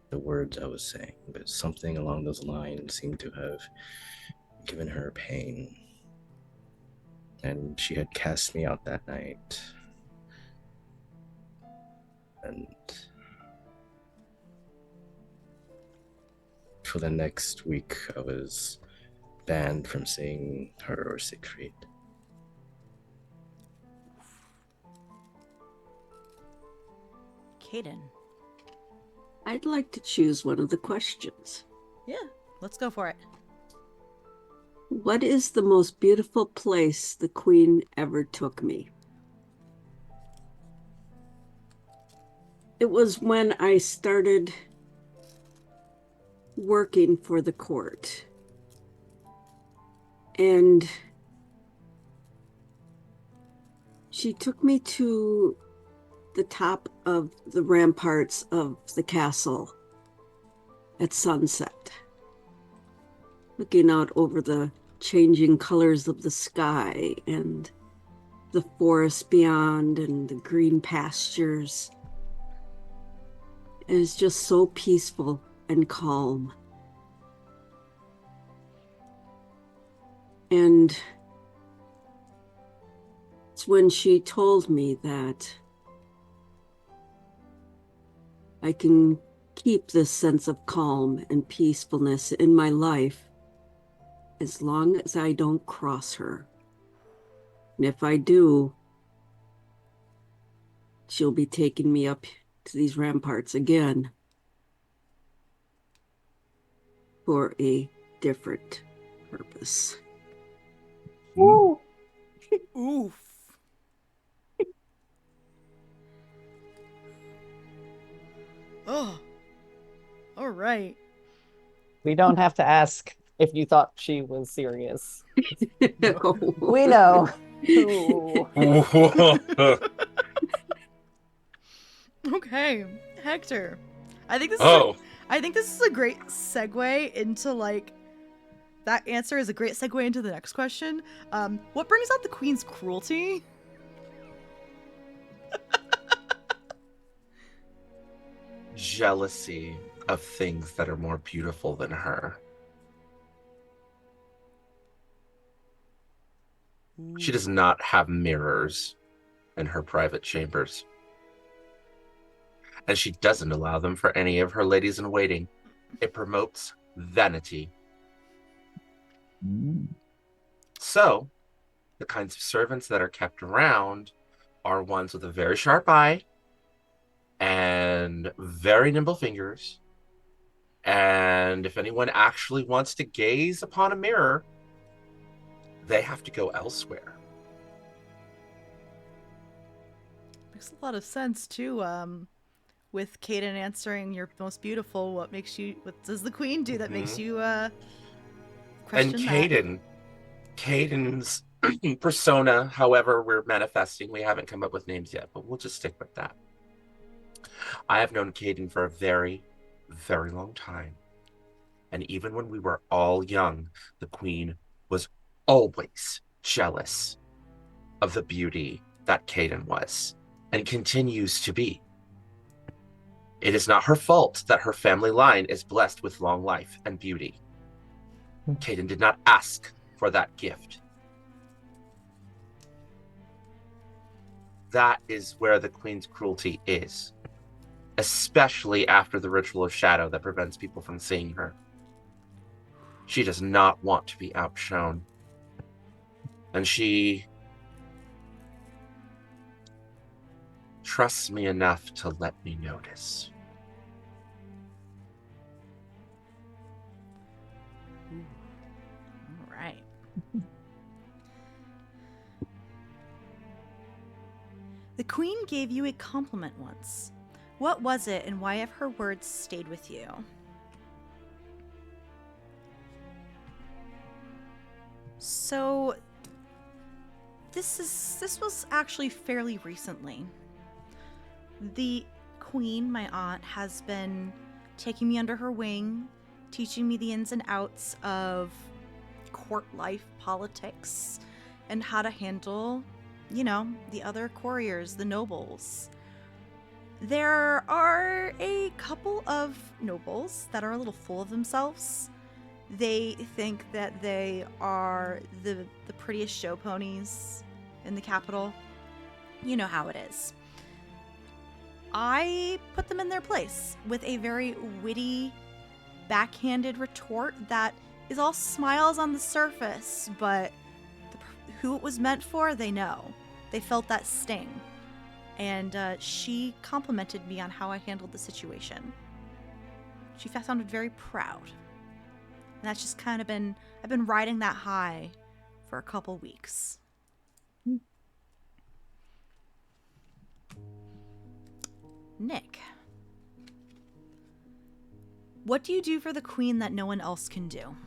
the words I was saying, but something along those lines seemed to have given her pain. And she had cast me out that night. And for the next week, I was banned from seeing her or Siegfried. Caden. I'd like to choose one of the questions. Yeah, let's go for it. What is the most beautiful place the Queen ever took me? It was when I started working for the court. And she took me to the top of the ramparts of the castle at sunset, looking out over the changing colors of the sky and the forest beyond and the green pastures. It is just so peaceful and calm. And it's when she told me that I can keep this sense of calm and peacefulness in my life as long as I don't cross her. And if I do, she'll be taking me up to these ramparts again for a different purpose. Woo! Oof. Oh, all right. We don't have to ask if you thought she was serious. No. We know. Ooh. Okay, Hector. I think this Oh, is a great segue into like that answer is a great segue into the next question. What brings out the queen's cruelty? jealousy of things that are more beautiful than her. She does not have mirrors in her private chambers. And she doesn't allow them for any of her ladies in waiting. It promotes vanity. So, the kinds of servants that are kept around are ones with a very sharp eye and very nimble fingers. And if anyone actually wants to gaze upon a mirror, they have to go elsewhere. Makes a lot of sense too. With Caden answering "You're most beautiful," what does the queen do that makes you question And that? Caden's persona, however we're manifesting, we haven't come up with names yet, but we'll just stick with that. I have known Caden for a very, very long time. And even when we were all young, the queen was always jealous of the beauty that Caden was and continues to be. It is not her fault that her family line is blessed with long life and beauty. Caden did not ask for that gift. That is where the queen's cruelty is, especially after the ritual of shadow that prevents people from seeing her. She does not want to be outshone. And she trusts me enough to let me notice. All right. The queen gave you a compliment once. What was it, and why have her words stayed with you? So, this was actually fairly recently. The queen, my aunt, has been taking me under her wing, teaching me the ins and outs of court life, politics, and how to handle, the other couriers, the nobles. There are a couple of nobles that are a little full of themselves. They think that they are the prettiest show ponies in the capital. You know how it is. I put them in their place with a very witty, backhanded retort that is all smiles on the surface, but who it was meant for, they know. They felt that sting. And she complimented me on how I handled the situation. She sounded very proud. And that's just kind of I've been riding that high for a couple weeks. Nick, what do you do for the queen that no one else can do?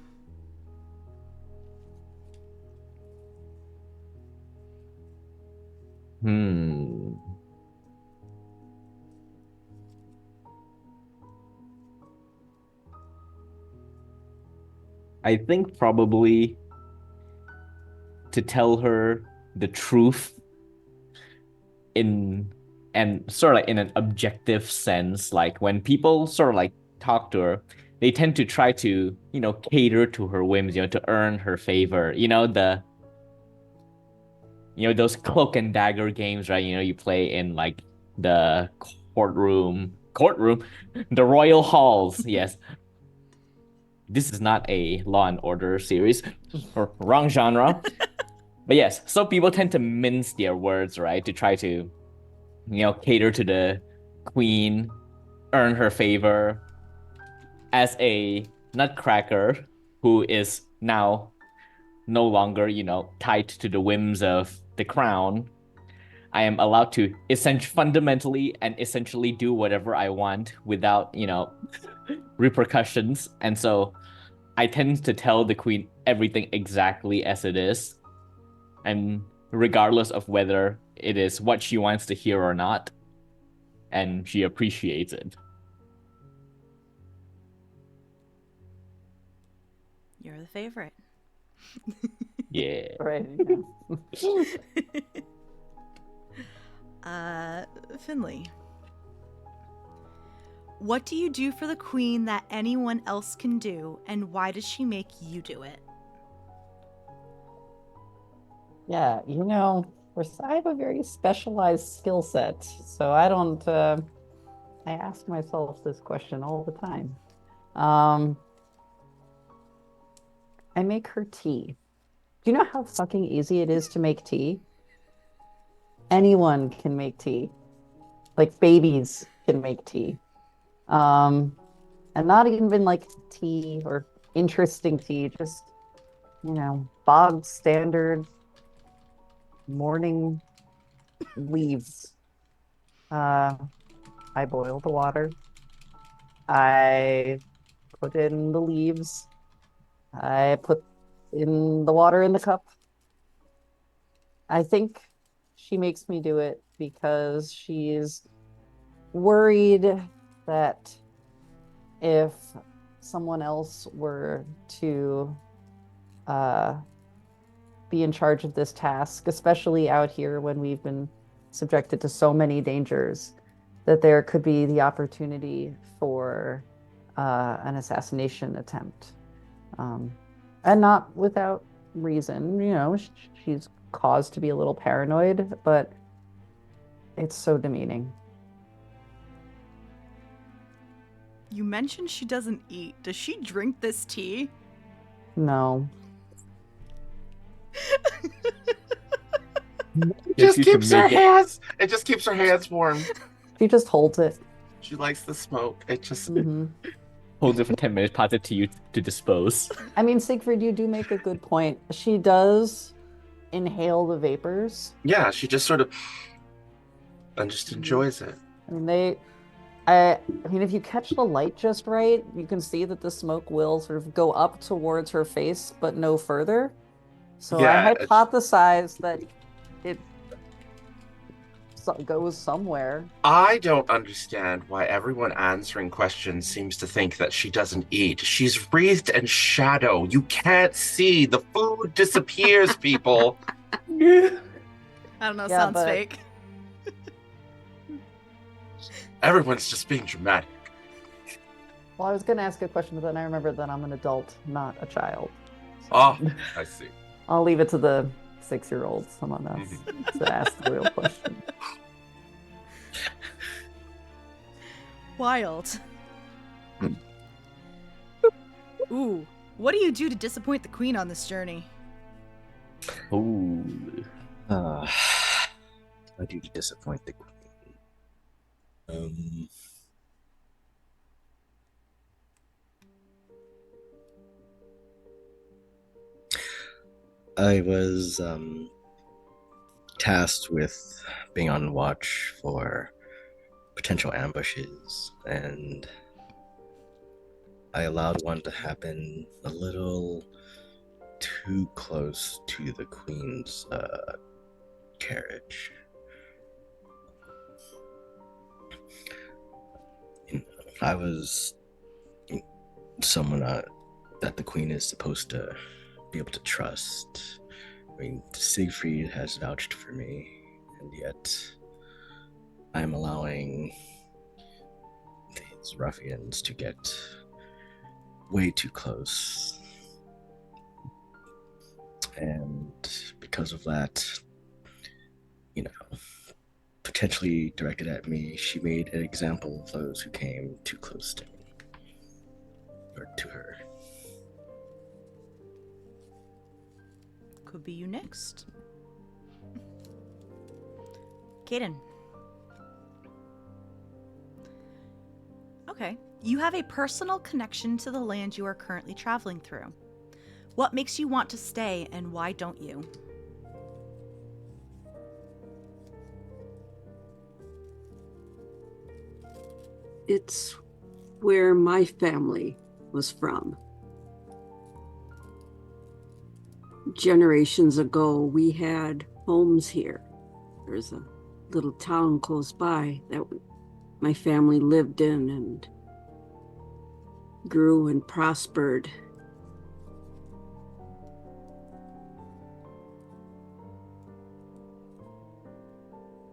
I think probably to tell her the truth in sort of like in an objective sense. Like when people sort of like talk to her, they tend to try to, cater to her whims, to earn her favor. Those cloak and dagger games, right? You play in like the courtroom, the royal halls. Yes. This is not a Law and Order series, or wrong genre. But yes, so people tend to mince their words, right? To try to, cater to the queen, earn her favor. As a nutcracker who is now no longer, tied to the whims of the crown, I am allowed to fundamentally and essentially do whatever I want without, repercussions. And so I tend to tell the queen everything exactly as it is, and regardless of whether it is what she wants to hear or not, and she appreciates it. You're the favorite. Yeah. Right. Finlay. What do you do for the queen that anyone else can do, and why does she make you do it? Yeah, I have a very specialized skill set, so I don't. I ask myself this question all the time. I make her tea. Do you know how fucking easy it is to make tea? Anyone can make tea. Like babies can make tea. And not even like tea or interesting tea, just, bog standard morning leaves. I boil the water. I put in the leaves. I put in the water in the cup. I think she makes me do it because she's worried that if someone else were to be in charge of this task, especially out here when we've been subjected to so many dangers, that there could be the opportunity for an assassination attempt. And not without reason. She's caused to be a little paranoid, but it's so demeaning. You mentioned she doesn't eat. Does she drink this tea? No. It just keeps her hands warm. She just holds it. She likes the smoke. It just Holds it for 10 minutes, pass it to you to dispose. I mean, Siegfried, you do make a good point. She does inhale the vapors. Yeah, she just sort of and just enjoys it. I mean, I mean, if you catch the light just right, you can see that the smoke will sort of go up towards her face, but no further. So Yeah, I hypothesize that it goes somewhere. I don't understand why everyone answering questions seems to think that she doesn't eat. She's wreathed in shadow. You can't see. The food disappears, people. I don't know, Yeah, sounds but- fake. Everyone's just being dramatic. Well, I was going to ask a question, but then I remembered that I'm an adult, not a child. So Oh, I see. I'll leave it to the 6-year-old, someone else, to ask the real question. Wilde. Ooh, what do you do to disappoint the queen on this journey? Ooh. I do to disappoint the queen. I was tasked with being on watch for potential ambushes, and I allowed one to happen a little too close to the queen's carriage. I was someone that the queen is supposed to be able to trust. I mean, Siegfried has vouched for me, and yet I'm allowing these ruffians to get way too close. And because of that, potentially directed at me, she made an example of those who came too close to me, or to her. Could be you next. Caden. Okay. You have a personal connection to the land you are currently traveling through. What makes you want to stay, and why don't you? it's where my family was from. Generations ago, we had homes here. There's a little town close by that my family lived in and grew and prospered.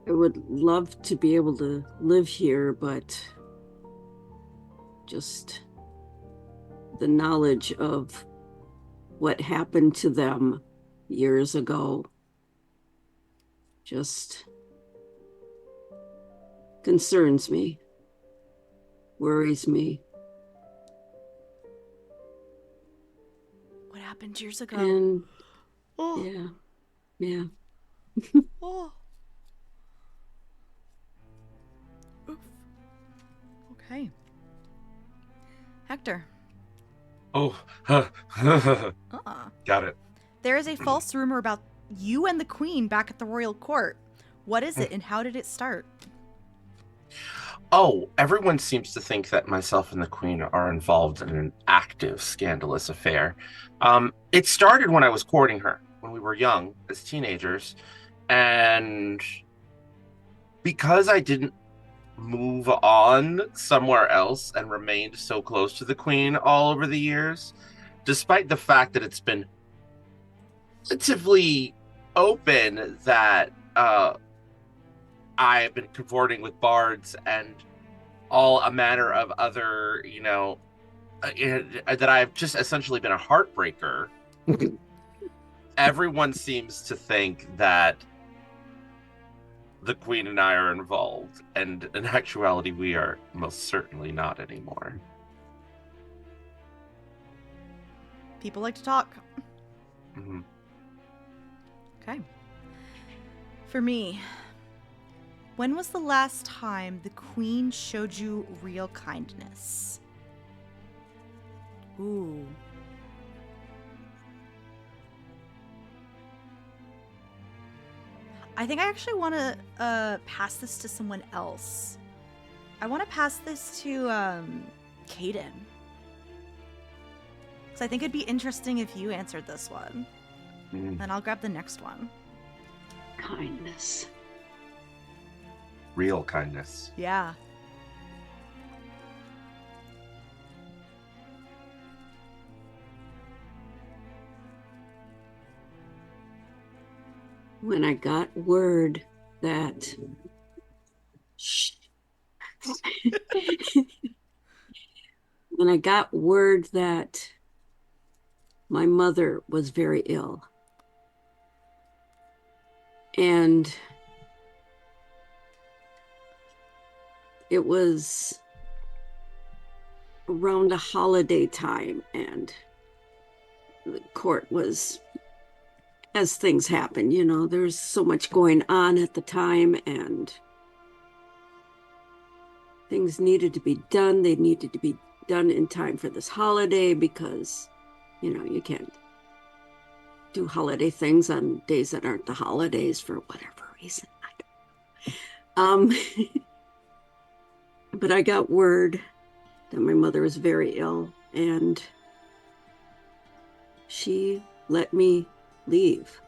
I would love to be able to live here, but just the knowledge of what happened to them years ago just concerns me, worries me. What happened years ago? And Oh. yeah. Oh. Oof. Okay. Hector. Oh, got it. There is a false rumor about you and the queen back at the royal court. What is it and how did it start? Oh, everyone seems to think that myself and the queen are involved in an active, scandalous affair. It started when I was courting her, when we were young, as teenagers. And because I didn't move on somewhere else and remained so close to the queen all over the years, despite the fact that it's been relatively open that I've been cavorting with bards and all a manner of other, that I've just essentially been a heartbreaker. Everyone seems to think that the queen and I are involved, and in actuality, we are most certainly not anymore. People like to talk. Mm-hmm. Okay. For me, when was the last time the queen showed you real kindness? Ooh. I think I actually want to pass this to someone else. I want to pass this to Caden. Because I think it'd be interesting if you answered this one. Then I'll grab the next one. Kindness. Real kindness. Yeah. When I got word that when I got word that my mother was very ill, and it was around a holiday time, and the court was, as things happen, there's so much going on at the time, and things needed to be done. They needed to be done in time for this holiday because, you can't do holiday things on days that aren't the holidays for whatever reason. But I got word that my mother was very ill, and she let me leave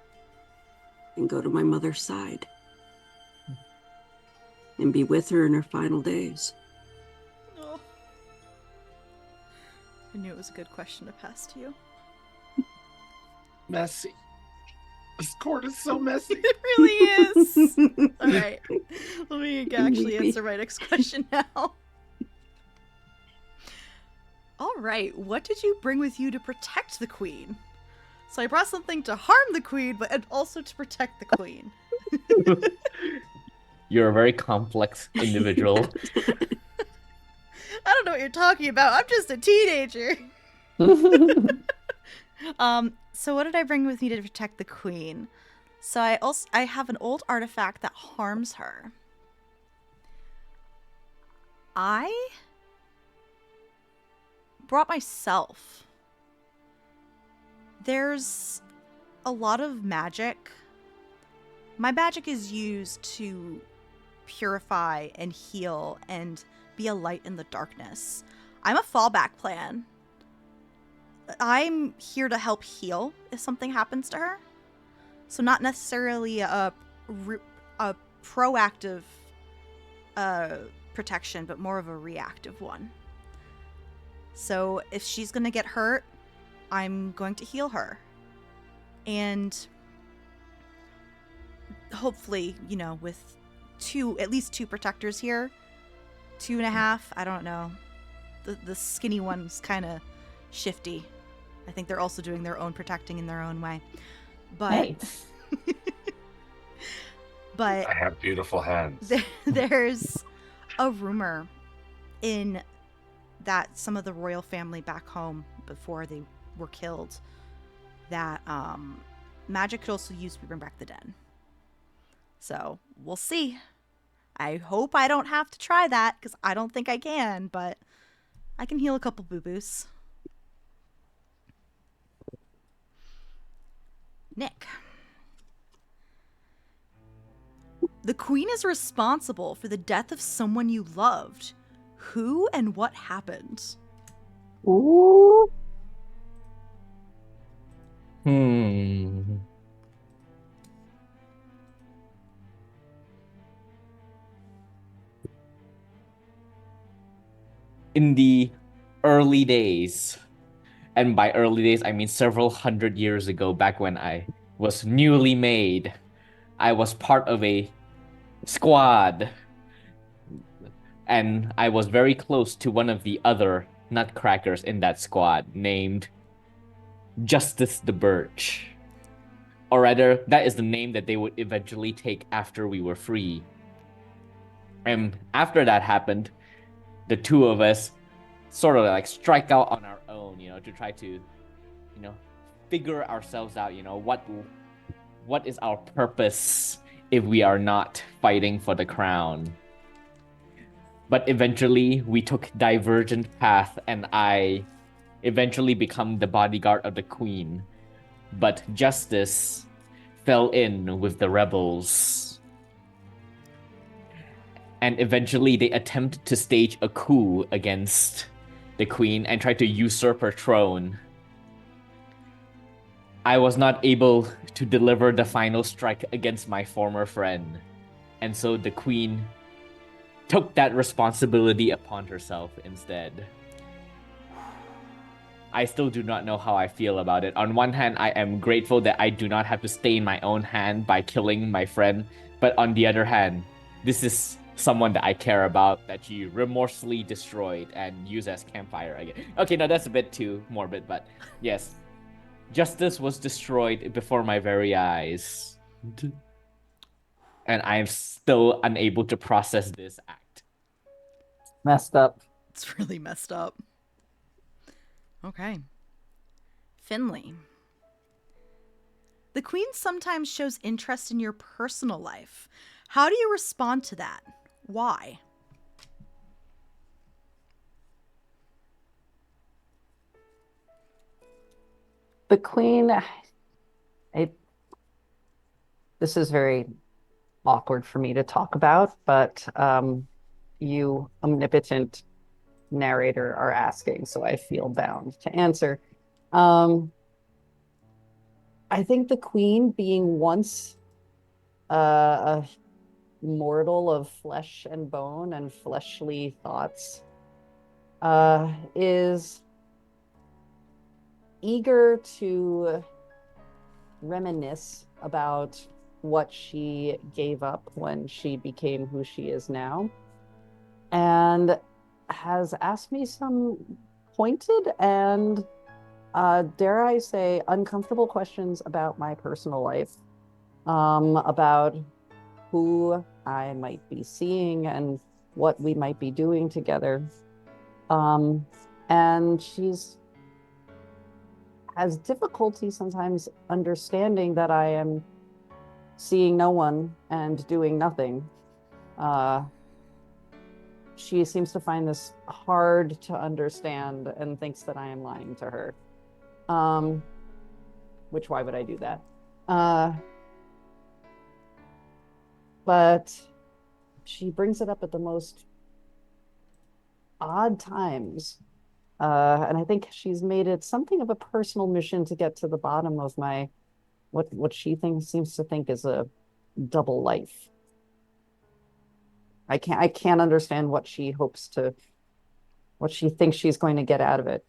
and go to my mother's side and be with her in her final days. Oh. I knew it was a good question to pass to you. Messy. This court is so messy. It really is. All right. Let me actually answer my next question now. All right. What did you bring with you to protect the queen? So I brought something to harm the queen, but also to protect the queen. You're a very complex individual. I don't know what you're talking about. I'm just a teenager. So what did I bring with me to protect the queen? So I have an old artifact that harms her. I brought myself. There's a lot of magic. My magic is used to purify and heal and be a light in the darkness. I'm a fallback plan. I'm here to help heal if something happens to her. So not necessarily a proactive protection, but more of a reactive one. So if she's going to get hurt, I'm going to heal her. And hopefully, with at least two protectors here, 2.5, I don't know. The skinny one's kind of shifty. I think they're also doing their own protecting in their own way. But Nice. but I have beautiful hands. there's a rumor in that some of the royal family back home before they were killed that magic could also use to bring back the dead. So we'll see. I hope I don't have to try that because I don't think I can, but I can heal a couple boo-boos. Nick. The queen is responsible for the death of someone you loved. Who and what happened? Ooh. In the early days, and by early days, I mean several hundred years ago, back when I was newly made, I was part of a squad. And I was very close to one of the other nutcrackers in that squad named Justice the Birch. Or rather, that is the name that they would eventually take after we were free. And after that happened, the two of us sort of like strike out on our own, to try to, figure ourselves out, what is our purpose if we are not fighting for the crown. But eventually we took divergent path, and I eventually become the bodyguard of the queen. But Justice fell in with the rebels. And eventually they attempt to stage a coup against the queen and try to usurp her throne. I was not able to deliver the final strike against my former friend. And so the queen took that responsibility upon herself instead. I still do not know how I feel about it. On one hand, I am grateful that I do not have to stain my own hand by killing my friend. But on the other hand, this is someone that I care about that she remorsefully destroyed and used as campfire again. Okay, no, that's a bit too morbid, but yes. Justice was destroyed before my very eyes. And I am still unable to process this act. Messed up. It's really messed up. Okay. Finlay. The queen sometimes shows interest in your personal life. How do you respond to that? Why? The queen, this is very awkward for me to talk about, but you, omnipotent narrator, are asking, so I feel bound to answer. I think the queen, being once a mortal of flesh and bone and fleshly thoughts, is eager to reminisce about what she gave up when she became who she is now, and has asked me some pointed and, dare I say, uncomfortable questions about my personal life, about who I might be seeing and what we might be doing together. And she's has difficulty sometimes understanding that I am seeing no one and doing nothing. She seems to find this hard to understand and thinks that I am lying to her. Which, why would I do that? But she brings it up at the most odd times. And I think she's made it something of a personal mission to get to the bottom of my what she thinks seems to think is a double life. I can't understand what she thinks she's going to get out of it.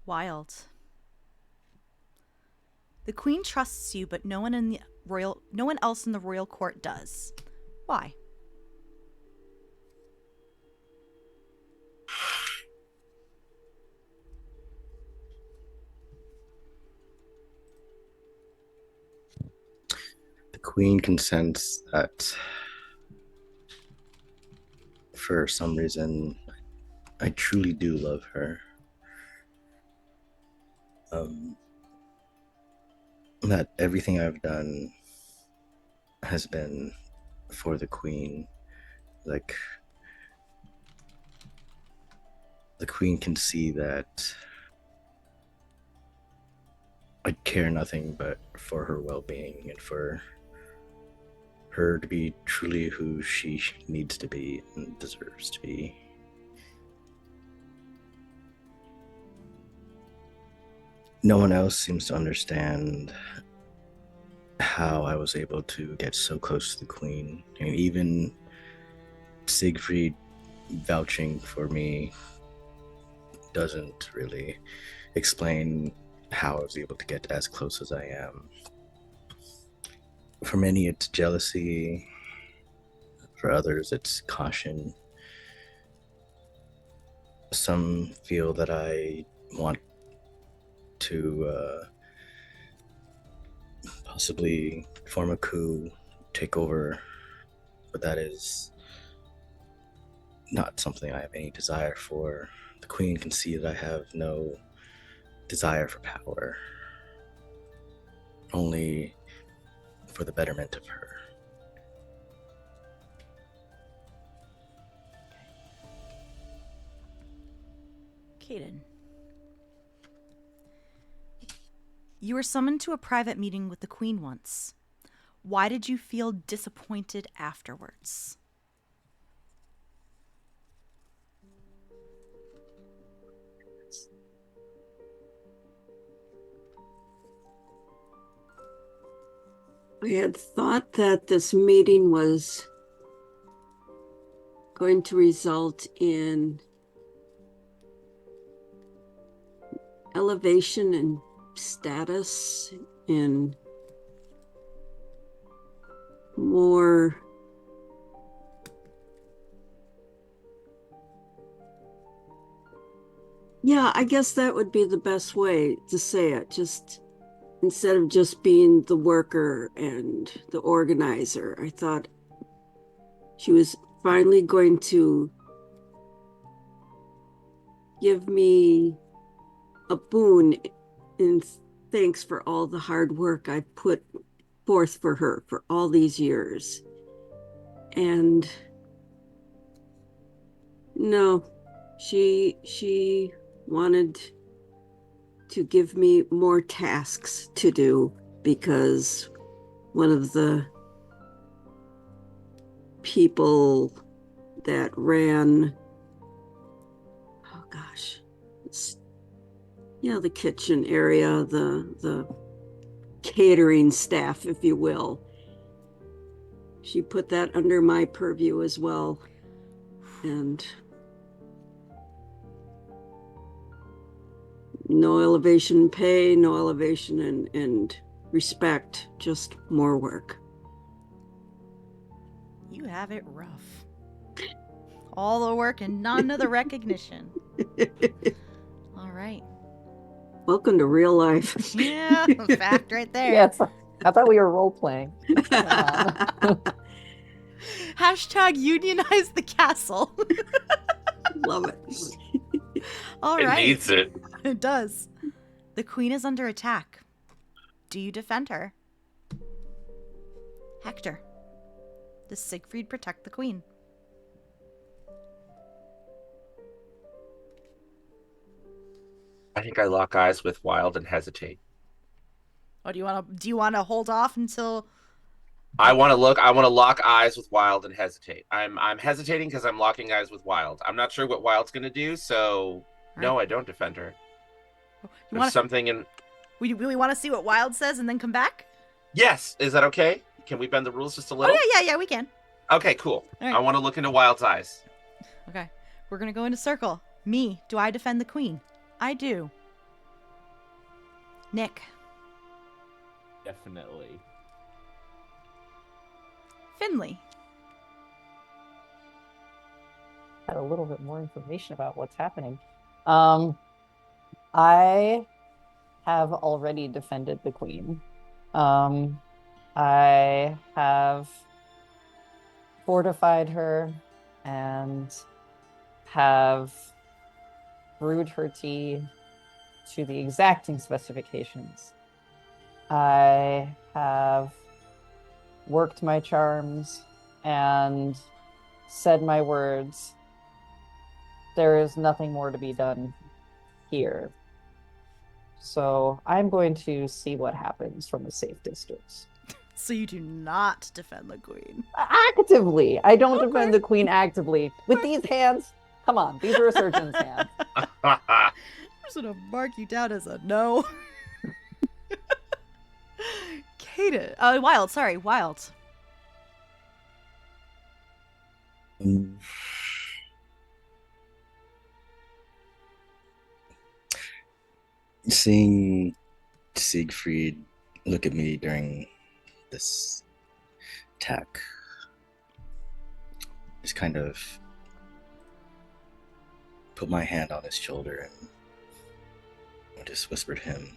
Wilde. The queen trusts you, but no one else in the royal court does. Why? The queen can sense that for some reason I truly do love her. That everything I've done has been for the queen. Like, the queen can see that I care nothing but for her well-being and for her to be truly who she needs to be and deserves to be. No one else seems to understand how I was able to get so close to the queen. And even Siegfried vouching for me doesn't really explain how I was able to get as close as I am. For many, it's jealousy. For others, it's caution. Some feel that I want to possibly form a coup, take over, but that is not something I have any desire for. The queen can see that I have no desire for power, only for the betterment of her. Caden. You were summoned to a private meeting with the queen once. Why did you feel disappointed afterwards? I had thought that this meeting was going to result in elevation and status and more I guess that would be the best way to say it. Just instead of just being the worker and the organizer, I thought she was finally going to give me a boon in thanks for all the hard work I put forth for her for all these years. And no, she wanted to give me more tasks to do because one of the people that ran the kitchen area, the catering staff, if you will, she put that under my purview as well. And no elevation in pay, no elevation in respect, just more work. You have it rough. All the work and none of the recognition. All right. Welcome to real life. Yeah, fact right there. Yes, I thought we were role playing. Hashtag unionize the castle. Love it. All It right. needs it. It does. The queen is under attack. Do you defend her? Hector. Does Siegfried protect the queen? I think I lock eyes with Wilde and hesitate. Oh, do you want to hold off until I want to lock eyes with Wilde and hesitate. I'm hesitating because I'm locking eyes with Wilde. I'm not sure what Wilde's gonna do, so no, I don't defend her. There's something in. We really want to see what Wilde says and then come back? Yes, is that okay? Can we bend the rules just a little? Oh yeah, we can. Okay, cool. All right. I want to look into Wilde's eyes. Okay, we're gonna go into circle. Me, do I defend the queen? I do. Nick. Definitely. Finlay. Had a little bit more information about what's happening. I have already defended the queen. I have fortified her and have brewed her tea to the exacting specifications. I have worked my charms and said my words. There is nothing more to be done here. So I'm going to see what happens from a safe distance. So you do not defend the queen. Actively. I don't defend the queen actively. With these hands, come on, these are a surgeon's hands. I'm just gonna mark you down as a no. Caden. Wilde, sorry, Wilde. Seeing Siegfried look at me during this attack just kind of put my hand on his shoulder and I just whispered to him,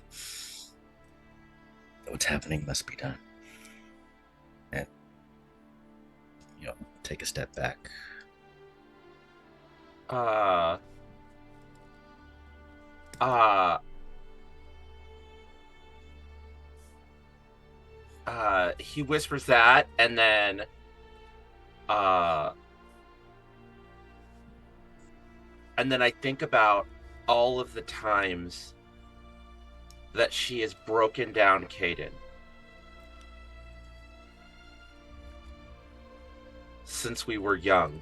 what's happening must be done. And, take a step back. He whispers that, and then I think about all of the times that she has broken down Caden since we were young,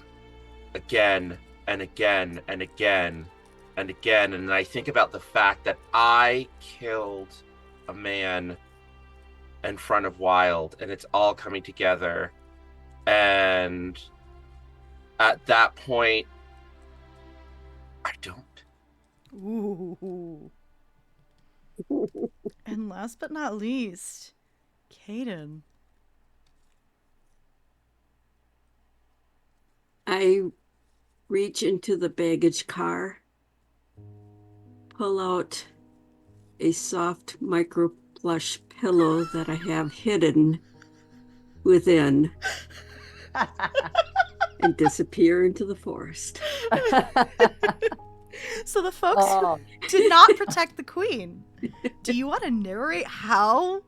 again and again and again and again. And I think about the fact that I killed a man in front of Wilde, and it's all coming together. And at that point, I don't. Ooh. And last but not least, Caden. I reach into the baggage car, pull out a soft micro plush pillow that I have hidden within, and disappear into the forest. So the folks did not protect the queen. Do you want to narrate how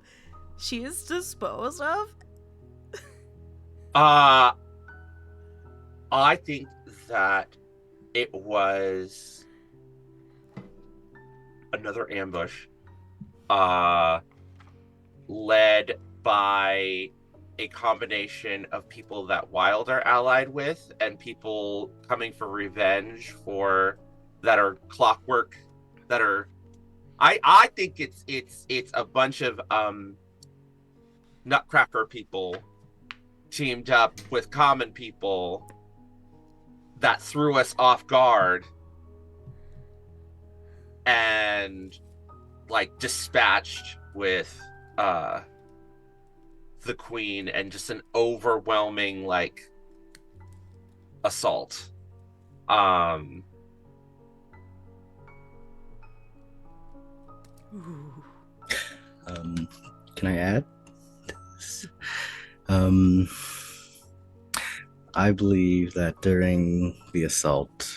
she is disposed of? I think that it was another ambush, led by a combination of people that Wilde are allied with and people coming for revenge that are clockwork, that are. I think it's a bunch of Nutcracker people teamed up with common people that threw us off guard and dispatched with the queen, and just an overwhelming assault. Ooh. Can I add? I believe that during the assault,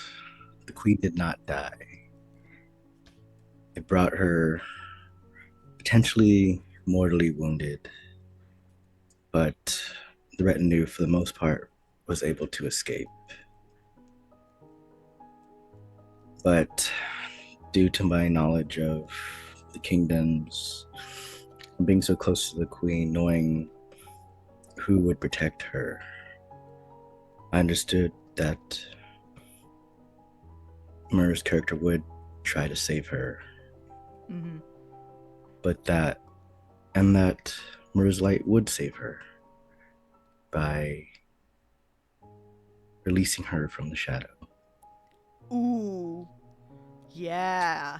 the queen did not die. It brought her potentially mortally wounded, but the retinue, for the most part, was able to escape. But due to my knowledge of the kingdoms, being so close to the queen, knowing who would protect her. I understood that Murr's character would try to save her, Mm-hmm. but that Murr's light would save her by releasing her from the shadow. Ooh. Yeah.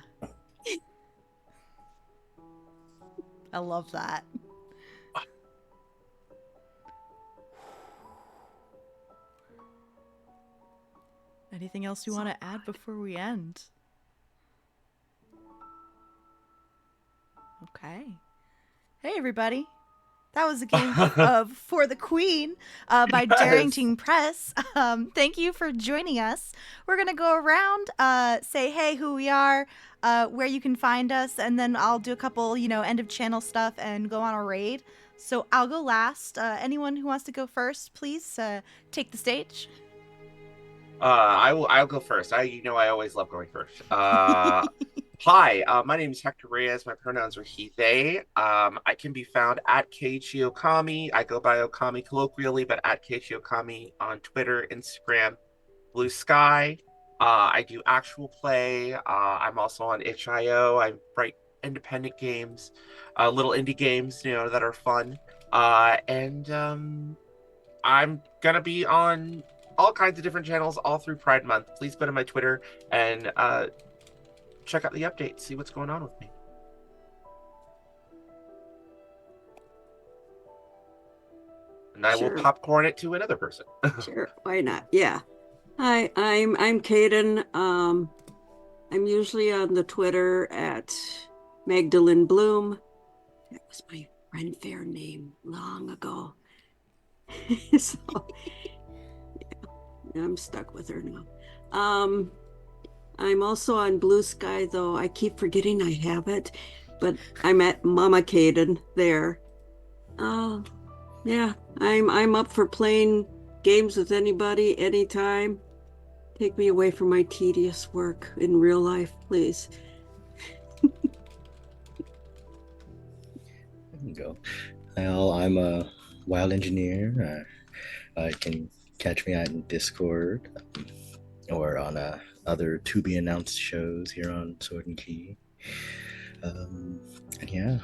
I love that. Anything else you want to add before we end? Okay. Hey, everybody. That was a game of For the Queen by Darrington Press. Thank you for joining us. We're going to go around, say, hey, who we are, where you can find us, and then I'll do a couple, end of channel stuff and go on a raid. So I'll go last. Anyone who wants to go first, please take the stage. I'll go first. I always love going first. Hi, my name is Hector. My pronouns are he, they. I can be found at Keiichi Okami. I go by Okami colloquially, but at Keiichi Okami on Twitter, Instagram, Blue Sky. I do actual play. I'm also on itch.io. I write independent games, little indie games, that are fun. And I'm gonna be on all kinds of different channels all through Pride Month. Please go to my Twitter and check out the updates, see what's going on with me. And I will popcorn it to another person. Sure, why not? Yeah. Hi, I'm Caden. I'm usually on the Twitter at Magdalene Bloom. That was my friend fair name long ago. So yeah, I'm stuck with her now. I'm also on Blue Sky, though I keep forgetting I have it, but I'm at Mama Caden there. Yeah, I'm up for playing games with anybody, anytime. Take me away from my tedious work in real life, please. There you go. Well, I'm a Wilde engineer. You can catch me on Discord or on other to be announced shows here on Sword and Key. And yeah,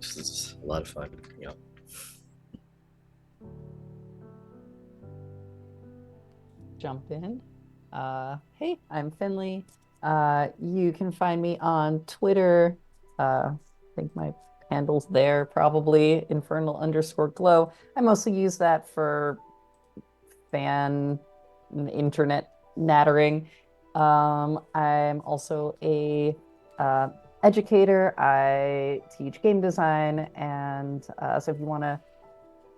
this is a lot of fun. Jump in. Hey, I'm Finlay. You can find me on Twitter. I think my handle's there, probably infernal_glow. I mostly use that for fan internet nattering. I'm also a educator. I teach game design, and so if you want to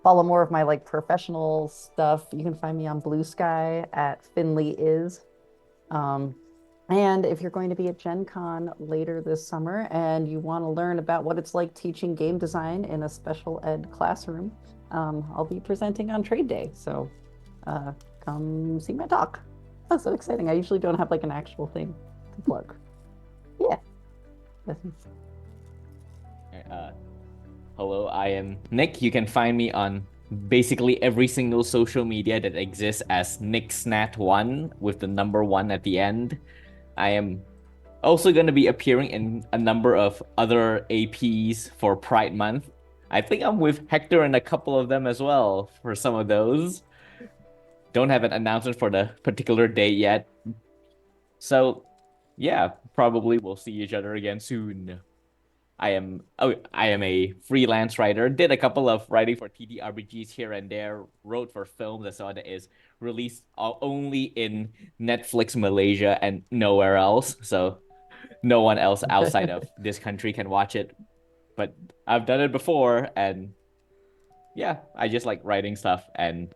follow more of my professional stuff, you can find me on Blue Sky at FinleyIs. And if you're going to be at Gen Con later this summer and you want to learn about what it's like teaching game design in a special ed classroom, I'll be presenting on Trade Day. So come see my talk. That's so exciting. I usually don't have an actual thing to plug. Yeah. Hello, I am Nick. You can find me on basically every single social media that exists as NickSnat1 with the number 1 at the end. I am also going to be appearing in a number of other APs for Pride Month. I think I'm with Hector and a couple of them as well for some of those. Don't have an announcement for the particular date yet. So, yeah, probably we'll see each other again soon. I am a freelance writer. Did a couple of writing for TTRPGs here and there. Wrote for films and so on that is released only in Netflix Malaysia and nowhere else. So no one else outside of this country can watch it. But I've done it before, and yeah, I just like writing stuff, and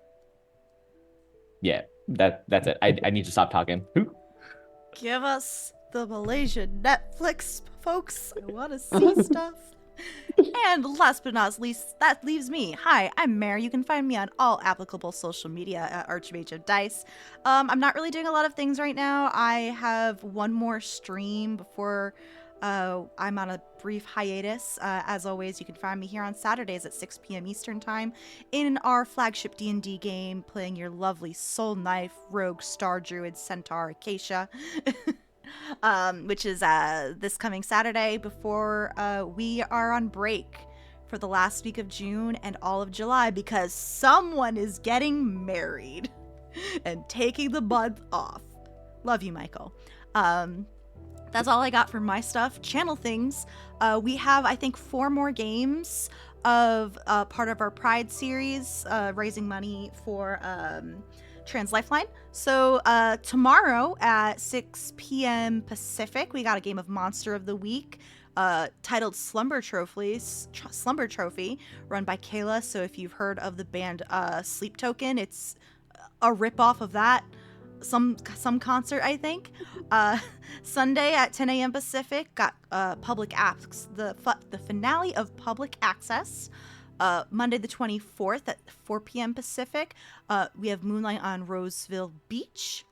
yeah, that's it. I need to stop talking. Give us the Malaysian Netflix, folks. I want to see stuff. And last but not least, that leaves me. Hi, I'm Mare. You can find me on all applicable social media at Archmage of Dice. I'm not really doing a lot of things right now. I have one more stream before I'm on a brief hiatus. As always, you can find me here on Saturdays at 6 p.m. Eastern Time in our flagship D&D game, playing your lovely Soul Knife, Rogue, Star Druid, Centaur, Acacia, which is this coming Saturday before we are on break for the last week of June and all of July because someone is getting married and taking the month off. Love you, Michael. That's all I got for my stuff. Channel things. We have, I think, 4 more games of part of our Pride series, raising money for Trans Lifeline. So tomorrow at 6 p.m. Pacific, we got a game of Monster of the Week titled Slumber Trophy, run by Kayla. So if you've heard of the band Sleep Token, it's a ripoff of that. Some concert, I think. Sunday at 10 a.m. Pacific, got Public Access, the finale of Public Access. Monday the 24th at 4 p.m. Pacific, we have Moonlight on Roseville Beach.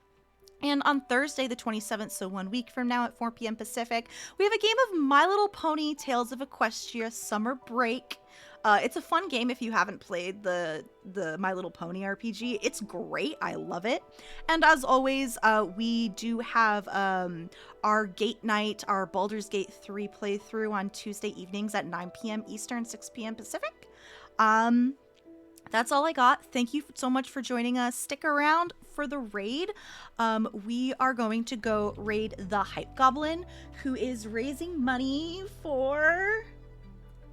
And on Thursday the 27th, so 1 week from now at 4 p.m. Pacific, we have a game of My Little Pony Tales of Equestria Summer Break. It's a fun game if you haven't played the My Little Pony RPG. It's great. I love it. And as always, we do have our Gate Night, our Baldur's Gate 3 playthrough on Tuesday evenings at 9 p.m. Eastern, 6 p.m. Pacific. That's all I got. Thank you so much for joining us. Stick around for the raid. We are going to go raid the Hype Goblin, who is raising money for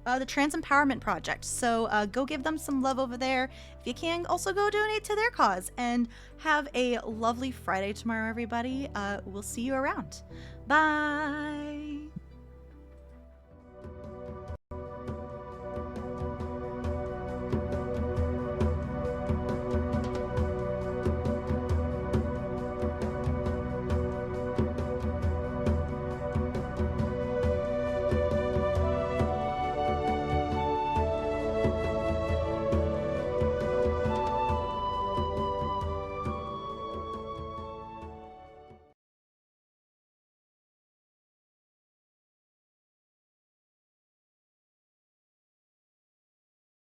the Trans Empowerment Project. So go give them some love over there. If you can, also go donate to their cause. And have a lovely Friday tomorrow, everybody. We'll see you around. Bye.